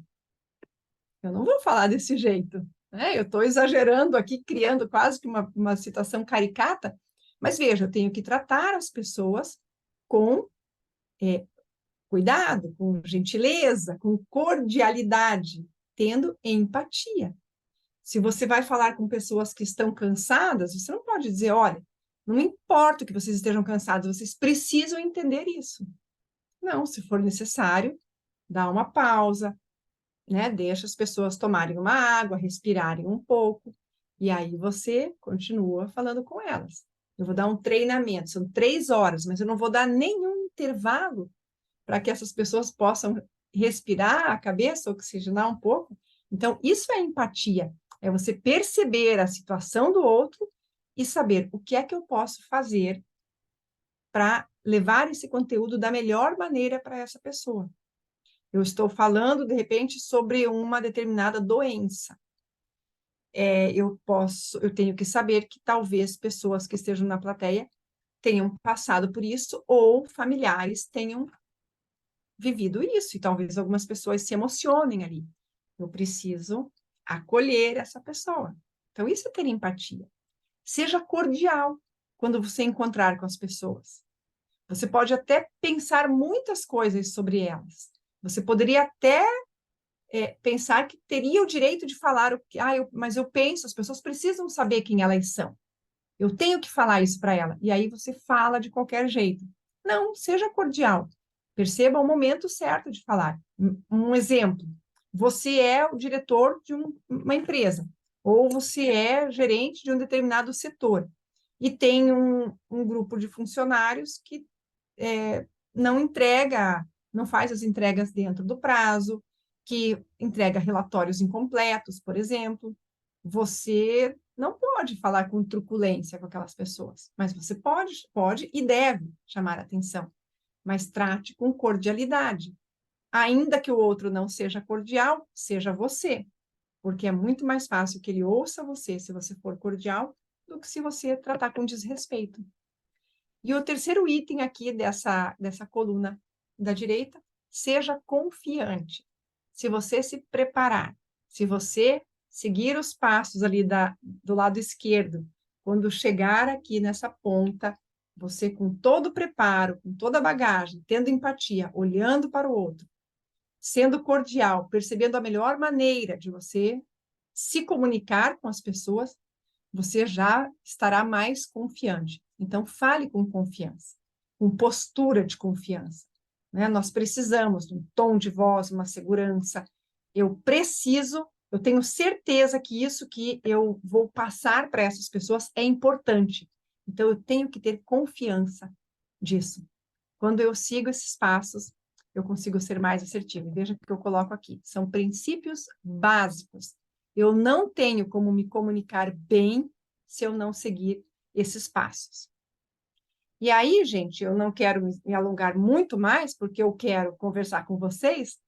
Eu não vou falar desse jeito, né? Eu estou exagerando aqui, criando quase que uma situação caricata, mas veja, eu tenho que tratar as pessoas com cuidado, com gentileza, com cordialidade, tendo empatia. Se você vai falar com pessoas que estão cansadas, você não pode dizer, olha, não importa que vocês estejam cansados, vocês precisam entender isso. Não, se for necessário, dá uma pausa, né? Deixa as pessoas tomarem uma água, respirarem um pouco, e aí você continua falando com elas. Eu vou dar um treinamento, são 3 horas, mas eu não vou dar nenhum intervalo para que essas pessoas possam respirar a cabeça, oxigenar um pouco. Então, isso é empatia, é você perceber a situação do outro e saber o que é que eu posso fazer para levar esse conteúdo da melhor maneira para essa pessoa. Eu estou falando, de repente, sobre uma determinada doença. Eu tenho que saber que talvez pessoas que estejam na plateia tenham passado por isso ou familiares tenham vivido isso, e talvez algumas pessoas se emocionem ali. Eu preciso acolher essa pessoa. Então, isso é ter empatia. Seja cordial quando você encontrar com as pessoas. Você pode até pensar muitas coisas sobre elas. Você poderia até pensar que teria o direito de falar o que, mas eu penso, as pessoas precisam saber quem elas são. Eu tenho que falar isso para ela. E aí você fala de qualquer jeito. Não, seja cordial. Perceba o momento certo de falar. Um exemplo: você é o diretor de uma empresa, ou você é gerente de um determinado setor, e tem um grupo de funcionários que não entrega, não faz as entregas dentro do prazo, que entrega relatórios incompletos, por exemplo. Você não pode falar com truculência com aquelas pessoas, mas você pode e deve chamar a atenção, mas trate com cordialidade. Ainda que o outro não seja cordial, seja você, porque é muito mais fácil que ele ouça você se você for cordial do que se você tratar com desrespeito. E o terceiro item aqui dessa coluna da direita, seja confiante. Se você se preparar, se você seguir os passos ali do lado esquerdo, quando chegar aqui nessa ponta, você com todo o preparo, com toda a bagagem, tendo empatia, olhando para o outro, sendo cordial, percebendo a melhor maneira de você se comunicar com as pessoas, você já estará mais confiante. Então, fale com confiança, com postura de confiança. Né? Nós precisamos de um tom de voz, uma segurança. Eu tenho certeza que isso que eu vou passar para essas pessoas é importante. Então, eu tenho que ter confiança disso. Quando eu sigo esses passos, eu consigo ser mais assertivo. Veja o que eu coloco aqui. São princípios básicos. Eu não tenho como me comunicar bem se eu não seguir esses passos. E aí, gente, eu não quero me alongar muito mais, porque eu quero conversar com vocês.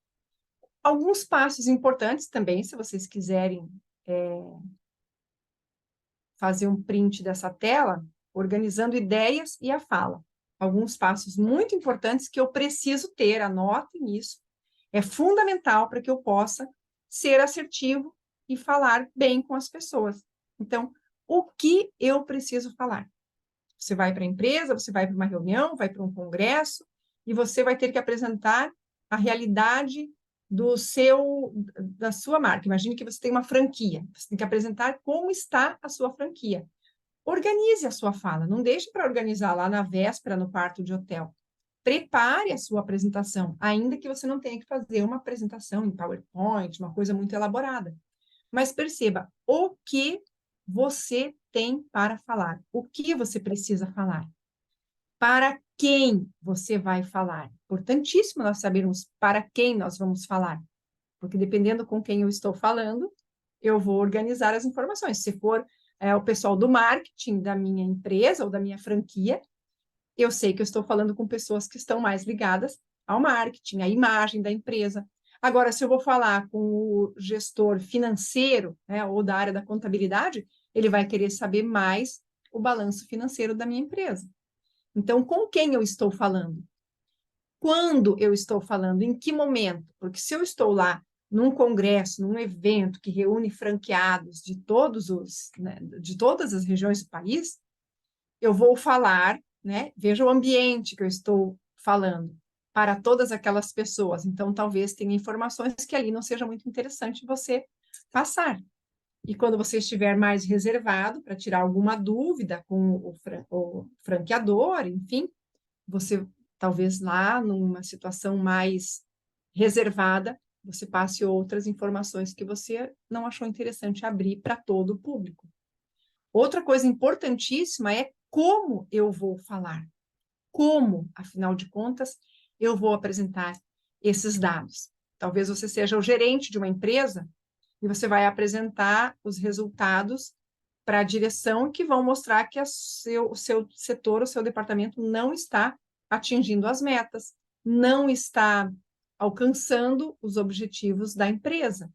Alguns passos importantes também, se vocês quiserem fazer um print dessa tela, organizando ideias e a fala. Alguns passos muito importantes que eu preciso ter, anotem isso. É fundamental para que eu possa ser assertivo e falar bem com as pessoas. Então, o que eu preciso falar? Você vai para a empresa, você vai para uma reunião, vai para um congresso, e você vai ter que apresentar a realidade da sua marca. Imagine que você tem uma franquia, você tem que apresentar como está a sua franquia. Organize a sua fala, não deixe para organizar lá na véspera, no quarto de hotel. Prepare a sua apresentação, ainda que você não tenha que fazer uma apresentação em PowerPoint, uma coisa muito elaborada. Mas perceba o que você tem para falar, o que você precisa falar, para quem você vai falar. Importantíssimo nós sabermos para quem nós vamos falar, porque dependendo com quem eu estou falando, eu vou organizar as informações. Se for o pessoal do marketing da minha empresa ou da minha franquia, eu sei que eu estou falando com pessoas que estão mais ligadas ao marketing, à imagem da empresa. Agora, se eu vou falar com o gestor financeiro, né, ou da área da contabilidade, ele vai querer saber mais o balanço financeiro da minha empresa. Então, com quem eu estou falando? Quando eu estou falando? Em que momento? Porque se eu estou lá num congresso, num evento que reúne franqueados de de todas as regiões do país, eu vou falar, né? Veja o ambiente que eu estou falando para todas aquelas pessoas. Então, talvez tenha informações que ali não seja muito interessante você passar. E quando você estiver mais reservado para tirar alguma dúvida com o franqueador, enfim, você talvez lá numa situação mais reservada, você passe outras informações que você não achou interessante abrir para todo o público. Outra coisa importantíssima é como eu vou falar. Como, afinal de contas, eu vou apresentar esses dados. Talvez você seja o gerente de uma empresa e você vai apresentar os resultados para a direção que vão mostrar que o seu setor, o seu departamento não está atingindo as metas, não está alcançando os objetivos da empresa.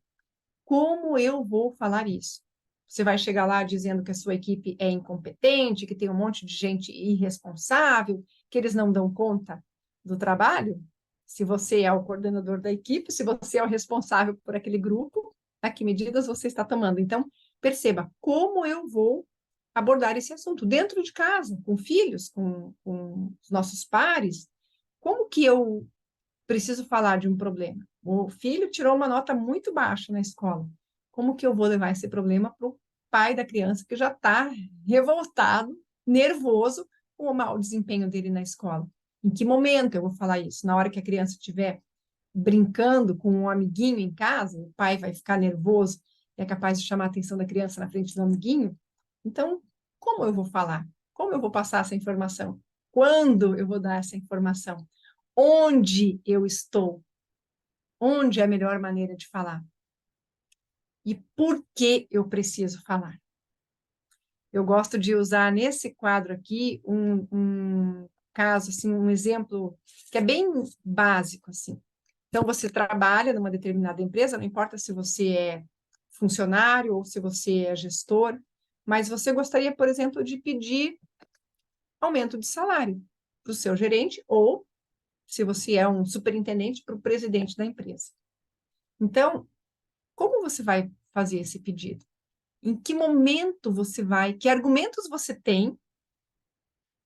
Como eu vou falar isso? Você vai chegar lá dizendo que a sua equipe é incompetente, que tem um monte de gente irresponsável, que eles não dão conta do trabalho? Se você é o coordenador da equipe, se você é o responsável por aquele grupo, a que medidas você está tomando? Então, perceba como eu vou abordar esse assunto dentro de casa, com filhos, com os nossos pares. Como que eu preciso falar de um problema? O filho tirou uma nota muito baixa na escola. Como que eu vou levar esse problema para o pai da criança que já está revoltado, nervoso com o mau desempenho dele na escola? Em que momento eu vou falar isso? Na hora que a criança estiver brincando com um amiguinho em casa, o pai vai ficar nervoso e é capaz de chamar a atenção da criança na frente do amiguinho? Então, como eu vou falar? Como eu vou passar essa informação? Quando eu vou dar essa informação? Onde eu estou? Onde é a melhor maneira de falar? E por que eu preciso falar? Eu gosto de usar nesse quadro aqui um caso, assim, um exemplo que é bem básico, assim. Então, você trabalha numa determinada empresa, não importa se você é funcionário ou se você é gestor, mas você gostaria, por exemplo, de pedir aumento de salário para o seu gerente ou, se você é um superintendente, para o presidente da empresa. Então, como você vai fazer esse pedido? Em que momento você vai, que argumentos você tem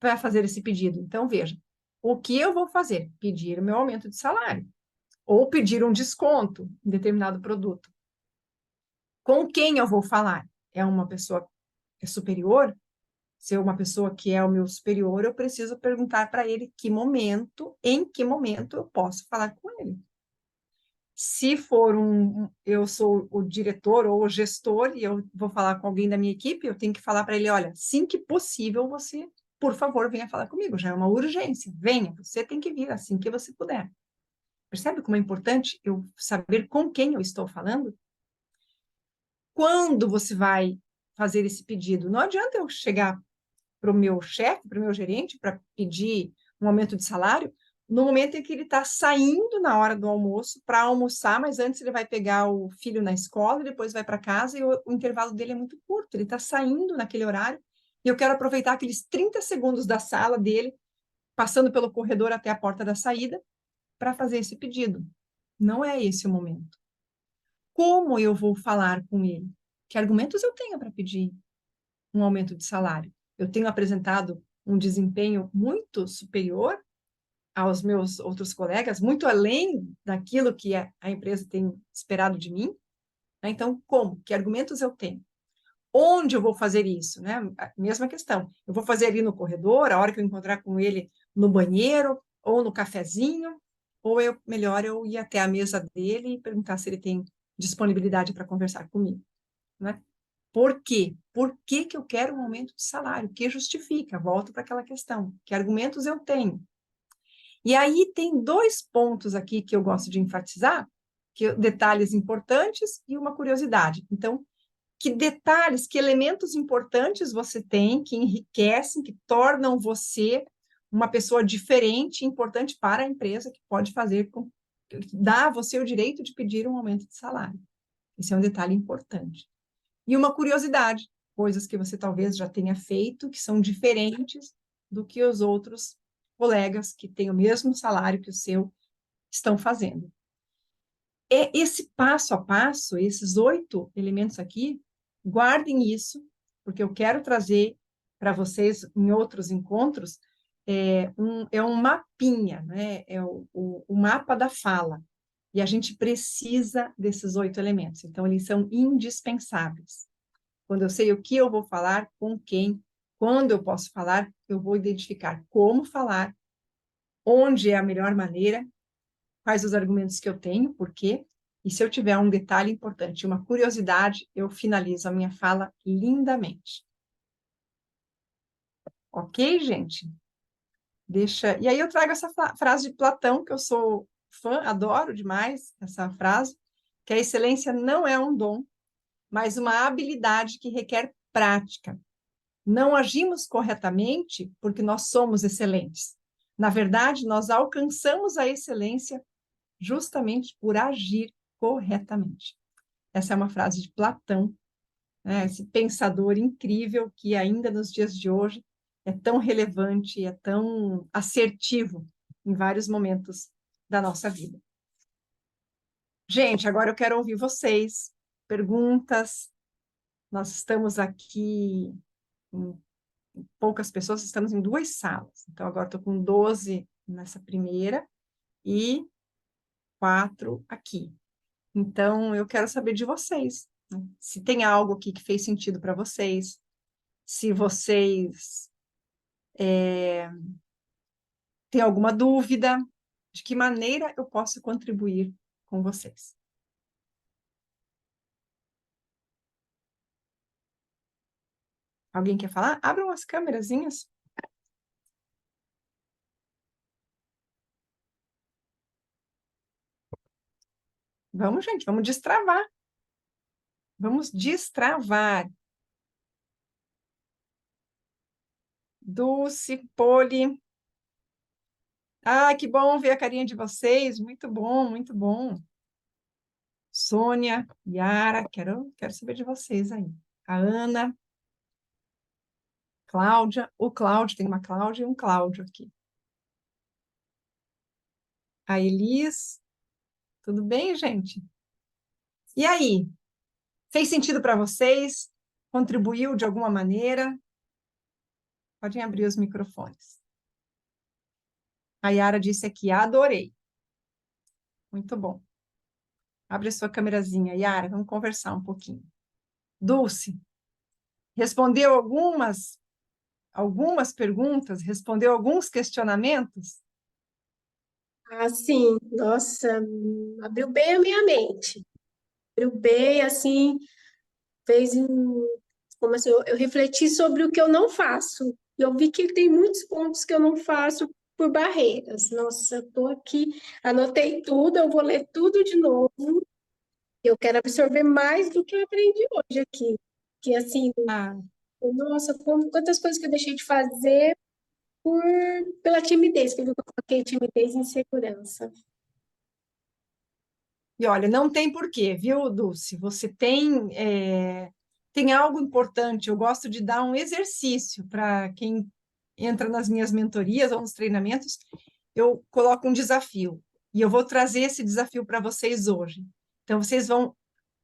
para fazer esse pedido? Então, veja, o que eu vou fazer? Pedir o meu aumento de salário ou pedir um desconto em determinado produto. Com quem eu vou falar? É uma pessoa superior? Se é uma pessoa que é o meu superior, eu preciso perguntar para ele em que momento eu posso falar com ele. Se for eu sou o diretor ou o gestor e eu vou falar com alguém da minha equipe, eu tenho que falar para ele, olha, assim que possível você, por favor, venha falar comigo, já é uma urgência, venha, você tem que vir assim que você puder. Percebe como é importante eu saber com quem eu estou falando? Quando você vai fazer esse pedido? Não adianta eu chegar para o meu chefe, para o meu gerente, para pedir um aumento de salário, no momento em que ele está saindo na hora do almoço para almoçar, mas antes ele vai pegar o filho na escola e depois vai para casa e o intervalo dele é muito curto, ele está saindo naquele horário e eu quero aproveitar aqueles 30 segundos da sala dele, passando pelo corredor até a porta da saída, para fazer esse pedido. Não é esse o momento. Como eu vou falar com ele? Que argumentos eu tenho para pedir um aumento de salário? Eu tenho apresentado um desempenho muito superior aos meus outros colegas, muito além daquilo que a empresa tem esperado de mim, né? Então, como? Que argumentos eu tenho? Onde eu vou fazer isso, né? A mesma questão. Eu vou fazer ali no corredor, a hora que eu encontrar com ele no banheiro, ou no cafezinho, ou melhor eu ir até a mesa dele e perguntar se ele tem disponibilidade para conversar comigo, né? Por quê? Por que que eu quero um aumento de salário? O que justifica? Volto para aquela questão. Que argumentos eu tenho? E aí tem dois pontos aqui que eu gosto de enfatizar, detalhes importantes e uma curiosidade. Então, que detalhes, que elementos importantes você tem que enriquecem, que tornam você uma pessoa diferente e importante para a empresa, que pode fazer com dá a você o direito de pedir um aumento de salário. Esse é um detalhe importante. E uma curiosidade, coisas que você talvez já tenha feito, que são diferentes do que os outros colegas que têm o mesmo salário que o seu estão fazendo. É esse passo a passo, esses 8 elementos aqui, guardem isso, porque eu quero trazer para vocês em outros encontros, é um mapinha, né? É o mapa da fala. E a gente precisa desses 8 elementos, então eles são indispensáveis. Quando eu sei o que eu vou falar, com quem, quando eu posso falar, eu vou identificar como falar, onde é a melhor maneira, quais os argumentos que eu tenho, por quê, e se eu tiver um detalhe importante, uma curiosidade, eu finalizo a minha fala lindamente. Ok, gente? E aí eu trago essa frase de Platão, que eu sou fã, adoro demais essa frase, que a excelência não é um dom, mas uma habilidade que requer prática. Não agimos corretamente porque nós somos excelentes. Na verdade, nós alcançamos a excelência justamente por agir corretamente. Essa é uma frase de Platão, né? Esse pensador incrível que ainda nos dias de hoje é tão relevante, é tão assertivo em vários momentos da nossa vida. Gente, agora eu quero ouvir vocês, perguntas. Nós estamos aqui em poucas pessoas, estamos em 2 salas. Então, agora estou com 12 nessa primeira e 4 aqui. Então, eu quero saber de vocês, né? Se tem algo aqui que fez sentido para vocês, se vocês têm alguma dúvida, de que maneira eu posso contribuir com vocês. Alguém quer falar? Abram as câmerazinhas. Vamos, gente, vamos destravar. Vamos destravar. Dulce, Poli. Ah, que bom ver a carinha de vocês. Muito bom, muito bom. Sônia, Yara, quero saber de vocês aí. A Ana, Cláudia, o Cláudio, tem uma Cláudia e um Cláudio aqui. A Elis, tudo bem, gente? E aí, fez sentido para vocês? Contribuiu de alguma maneira? Podem abrir os microfones. A Yara disse aqui, adorei. Muito bom. Abre a sua câmerazinha, Yara, vamos conversar um pouquinho. Dulce, respondeu algumas perguntas, respondeu alguns questionamentos? Ah, sim, nossa, abriu bem a minha mente. Abriu bem, assim, fez como assim, eu refleti sobre o que eu não faço. Eu vi que tem muitos pontos que eu não faço por barreiras. Nossa, eu tô aqui, anotei tudo, eu vou ler tudo de novo. Eu quero absorver mais do que eu aprendi hoje aqui. Que assim, Ah, nossa, quantas coisas que eu deixei de fazer por, pela timidez, pelo que eu coloquei timidez e insegurança. e olha, não tem porquê, viu, Dulce? Você tem algo importante. Eu gosto de dar um exercício para quem entra nas minhas mentorias ou nos treinamentos. Eu coloco um desafio e eu vou trazer esse desafio para vocês hoje. Então, vocês vão,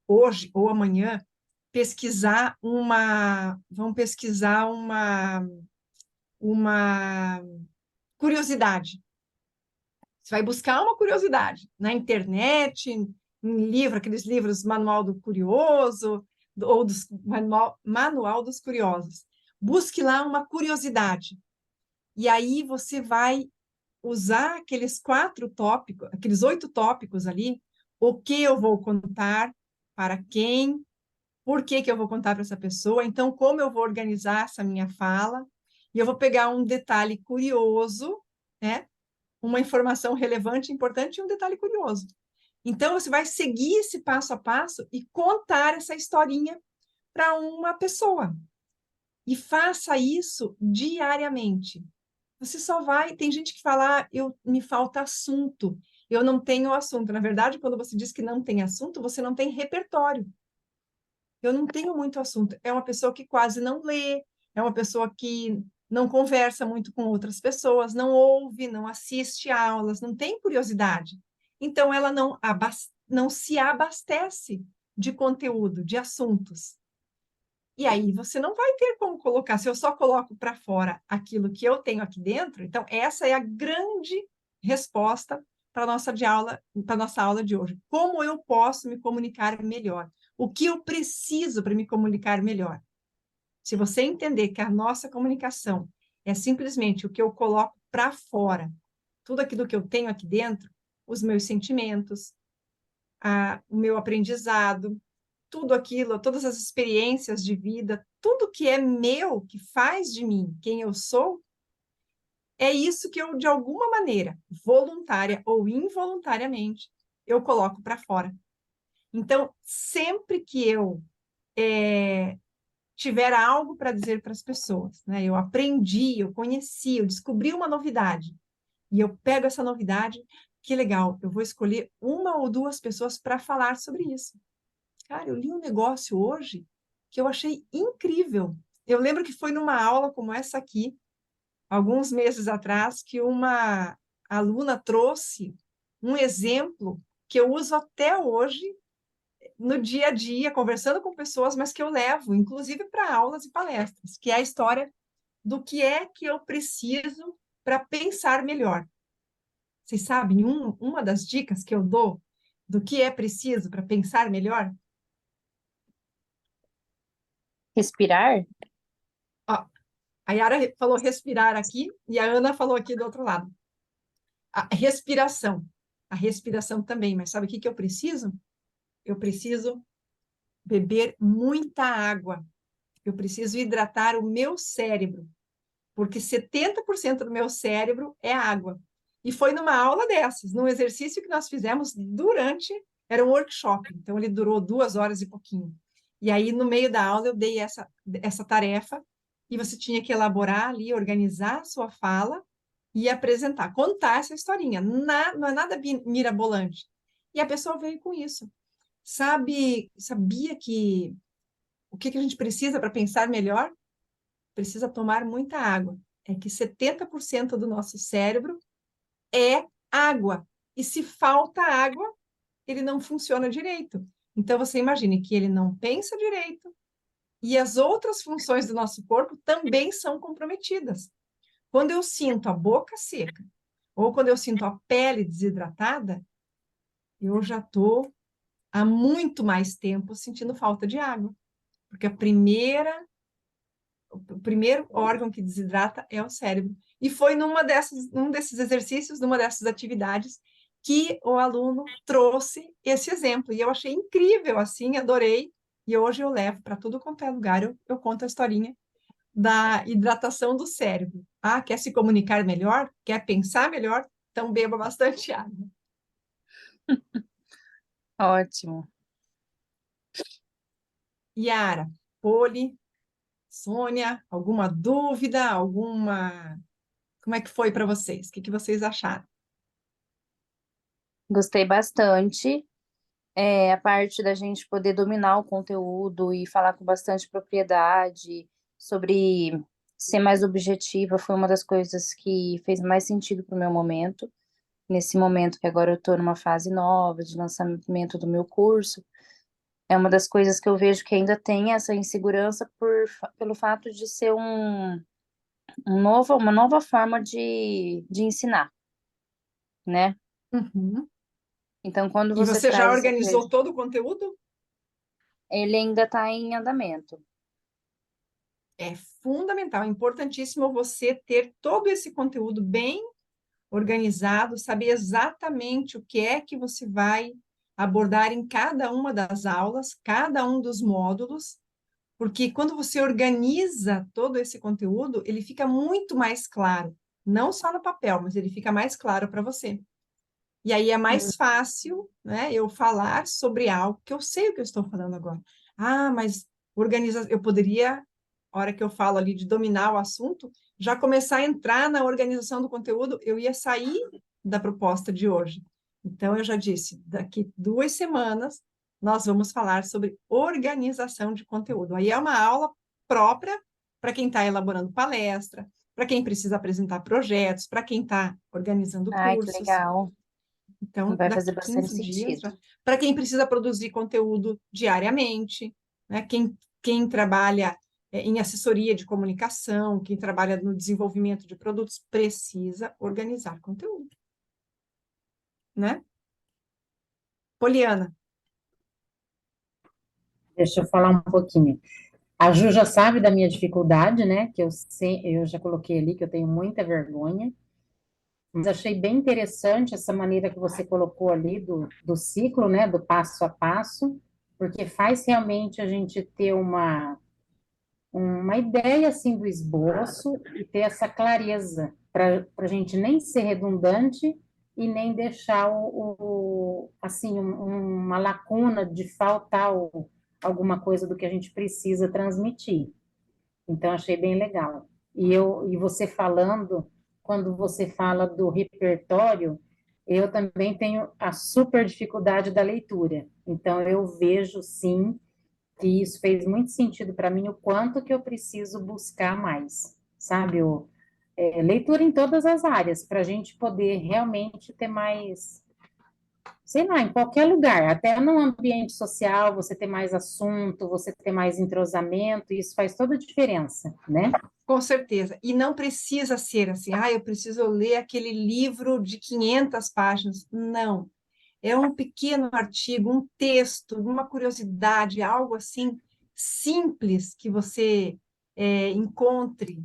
hoje ou amanhã, vão pesquisar uma curiosidade. Você vai buscar uma curiosidade na internet, em livro, aqueles livros Manual do Curioso, ou Manual dos Curiosos. Busque lá uma curiosidade. E aí você vai usar aqueles 4 tópicos, aqueles 8 tópicos ali, o que eu vou contar, para quem, por que que eu vou contar para essa pessoa, então como eu vou organizar essa minha fala, e eu vou pegar um detalhe curioso, né? Uma informação relevante, importante e um detalhe curioso. Então, você vai seguir esse passo a passo e contar essa historinha para uma pessoa. E faça isso diariamente. Você só vai. Tem gente que fala, me falta assunto, eu não tenho assunto. Na verdade, quando você diz que não tem assunto, você não tem repertório. Eu não tenho muito assunto. É uma pessoa que quase não lê, é uma pessoa que não conversa muito com outras pessoas, não ouve, não assiste aulas, não tem curiosidade. Então, ela não se abastece de conteúdo, de assuntos. E aí você não vai ter como colocar. Se eu só coloco para fora aquilo que eu tenho aqui dentro, então essa é a grande resposta para a para nossa aula de hoje. Como eu posso me comunicar melhor? O que eu preciso para me comunicar melhor? Se você entender que a nossa comunicação é simplesmente o que eu coloco para fora, tudo aquilo que eu tenho aqui dentro, os meus sentimentos, o meu aprendizado, tudo aquilo, todas as experiências de vida, tudo que é meu, que faz de mim quem eu sou, é isso que eu, de alguma maneira, voluntária ou involuntariamente, eu coloco para fora. Então, sempre que eu tiver algo para dizer para as pessoas, né? Eu aprendi, eu conheci, eu descobri uma novidade. e eu pego essa novidade, que legal, eu vou escolher uma ou duas pessoas para falar sobre isso. Cara, eu li um negócio hoje que eu achei incrível. Eu lembro que foi numa aula como essa aqui, alguns meses atrás, que uma aluna trouxe um exemplo que eu uso até hoje no dia a dia, conversando com pessoas, mas que eu levo, inclusive, para aulas e palestras, que é a história do que é que eu preciso para pensar melhor. Vocês sabem, uma das dicas que eu dou do que é preciso para pensar melhor? Respirar? Ó, a Yara falou respirar aqui e a Ana falou aqui do outro lado. A respiração. A respiração também, mas sabe o que que eu preciso? Eu preciso beber muita água. Eu preciso hidratar o meu cérebro, porque 70% do meu cérebro é água. E foi numa aula dessas, num exercício que nós fizemos era um workshop, então ele durou 2 horas e pouquinho. E aí, no meio da aula, eu dei essa tarefa, e você tinha que elaborar ali, organizar a sua fala e apresentar, contar essa historinha. Não é nada mirabolante. E a pessoa veio com isso. Sabia que o que a gente precisa para pensar melhor? Precisa tomar muita água. É que 70% do nosso cérebro é água. E se falta água, ele não funciona direito. Então, você imagine que ele não pensa direito e as outras funções do nosso corpo também são comprometidas. Quando eu sinto a boca seca ou quando eu sinto a pele desidratada, eu já estou há muito mais tempo sentindo falta de água. Porque o primeiro órgão que desidrata é o cérebro. E foi num desses exercícios, numa dessas atividades, que o aluno trouxe esse exemplo. E eu achei incrível, assim, adorei. E hoje eu levo para tudo quanto é lugar, eu conto a historinha da hidratação do cérebro. Ah, quer se comunicar melhor? Quer pensar melhor? Então beba bastante água. Ótimo. Yara, Poli, Sônia, alguma dúvida? Como é que foi para vocês? O que vocês acharam? Gostei bastante. A parte da gente poder dominar o conteúdo e falar com bastante propriedade sobre ser mais objetiva foi uma das coisas que fez mais sentido para o meu momento. Nesse momento que agora eu estou numa fase nova de lançamento do meu curso, é uma das coisas que eu vejo que ainda tem essa insegurança pelo fato de ser uma nova forma de ensinar, né? Uhum. Então, quando E você você já traz essa organizou coisa, todo o conteúdo? ele ainda está em andamento. É fundamental, é importantíssimo você ter todo esse conteúdo bem organizado, saber exatamente o que é que você vai abordar em cada uma das aulas, cada um dos módulos, porque quando você organiza todo esse conteúdo, ele fica muito mais claro, não só no papel, mas ele fica mais claro para você. E aí é mais fácil, né, eu falar sobre algo que eu sei o que eu estou falando agora. Ah, mas eu poderia, a hora que eu falo ali de dominar o assunto, já começar a entrar na organização do conteúdo, eu ia sair da proposta de hoje. Então, eu já disse, daqui 2 semanas, nós vamos falar sobre organização de conteúdo. Aí é uma aula própria para quem está elaborando palestra, para quem precisa apresentar projetos, para quem está organizando Ai, que cursos. legal. Então, Vai fazer daqui bastante 15 dias, sentido. para quem precisa produzir conteúdo diariamente, né? Quem trabalha em assessoria de comunicação, quem trabalha no desenvolvimento de produtos, precisa organizar conteúdo, né? Poliana, Deixa eu falar um pouquinho. A Ju já sabe da minha dificuldade, né? Que eu já coloquei ali que eu tenho muita vergonha. Mas achei bem interessante essa maneira que você colocou ali do ciclo, né? Do passo a passo, porque faz realmente a gente ter uma ideia assim do esboço e ter essa clareza para a gente nem ser redundante e nem deixar assim uma lacuna de faltar alguma coisa do que a gente precisa transmitir. Então achei bem legal. E você falando quando você fala do repertório, eu também tenho a super dificuldade da leitura. Então, eu vejo, sim, que isso fez muito sentido para mim, o quanto que eu preciso buscar mais, sabe? Leitura em todas as áreas, para a gente poder realmente ter mais, sei lá, em qualquer lugar, até no ambiente social, você ter mais assunto, você ter mais entrosamento, isso faz toda a diferença, né? Com certeza. E não precisa ser assim, eu preciso ler aquele livro de 500 páginas. Não. É um pequeno artigo, um texto, uma curiosidade, algo assim simples que você encontre,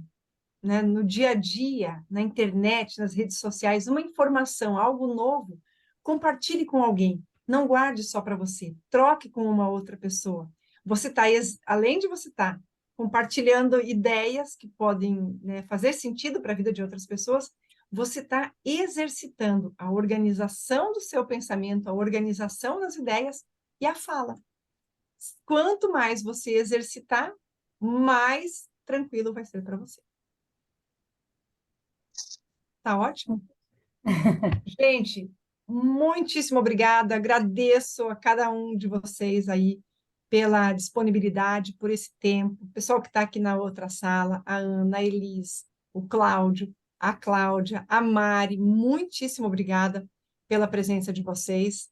né, no dia a dia, na internet, nas redes sociais, uma informação, algo novo, compartilhe com alguém. Não guarde só para você. Troque com uma outra pessoa. Você está, além de você estar compartilhando ideias que podem, né, fazer sentido para a vida de outras pessoas, você está exercitando a organização do seu pensamento, a organização das ideias e a fala. Quanto mais você exercitar, mais tranquilo vai ser para você. Tá ótimo? Gente, muitíssimo obrigada. Agradeço a cada um de vocês aí pela disponibilidade, por esse tempo. O pessoal que está aqui na outra sala, a Ana, a Elis, o Cláudio, a Cláudia, a Mari, muitíssimo obrigada pela presença de vocês.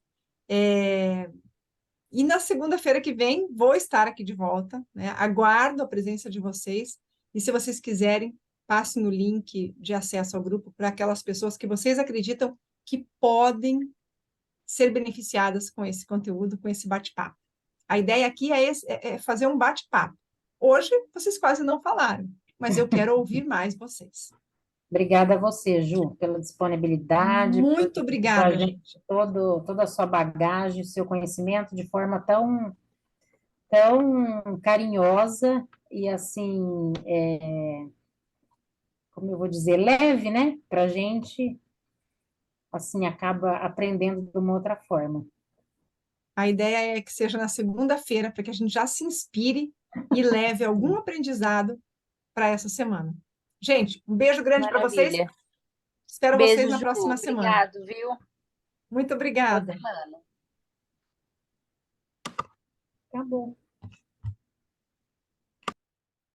E na segunda-feira que vem vou estar aqui de volta, né? Aguardo a presença de vocês. E se vocês quiserem, passem o link de acesso ao grupo para aquelas pessoas que vocês acreditam que podem ser beneficiadas com esse conteúdo, com esse bate-papo. A ideia aqui é fazer um bate-papo. Hoje vocês quase não falaram, mas eu quero ouvir mais vocês. Obrigada a você, Ju, pela disponibilidade, por Muito dividir com a obrigada, gente gente. toda a sua bagagem, seu conhecimento de forma tão carinhosa e assim, como eu vou dizer, leve, né? Para a gente, assim, acaba aprendendo de uma outra forma. A ideia é que seja na segunda-feira, para que a gente já se inspire e leve algum aprendizado para essa semana. Gente, um beijo grande para vocês. Maravilha. Espero vocês Beijo, na Ju. próxima semana. Obrigado, viu? Muito Boa obrigada. semana. Tá bom.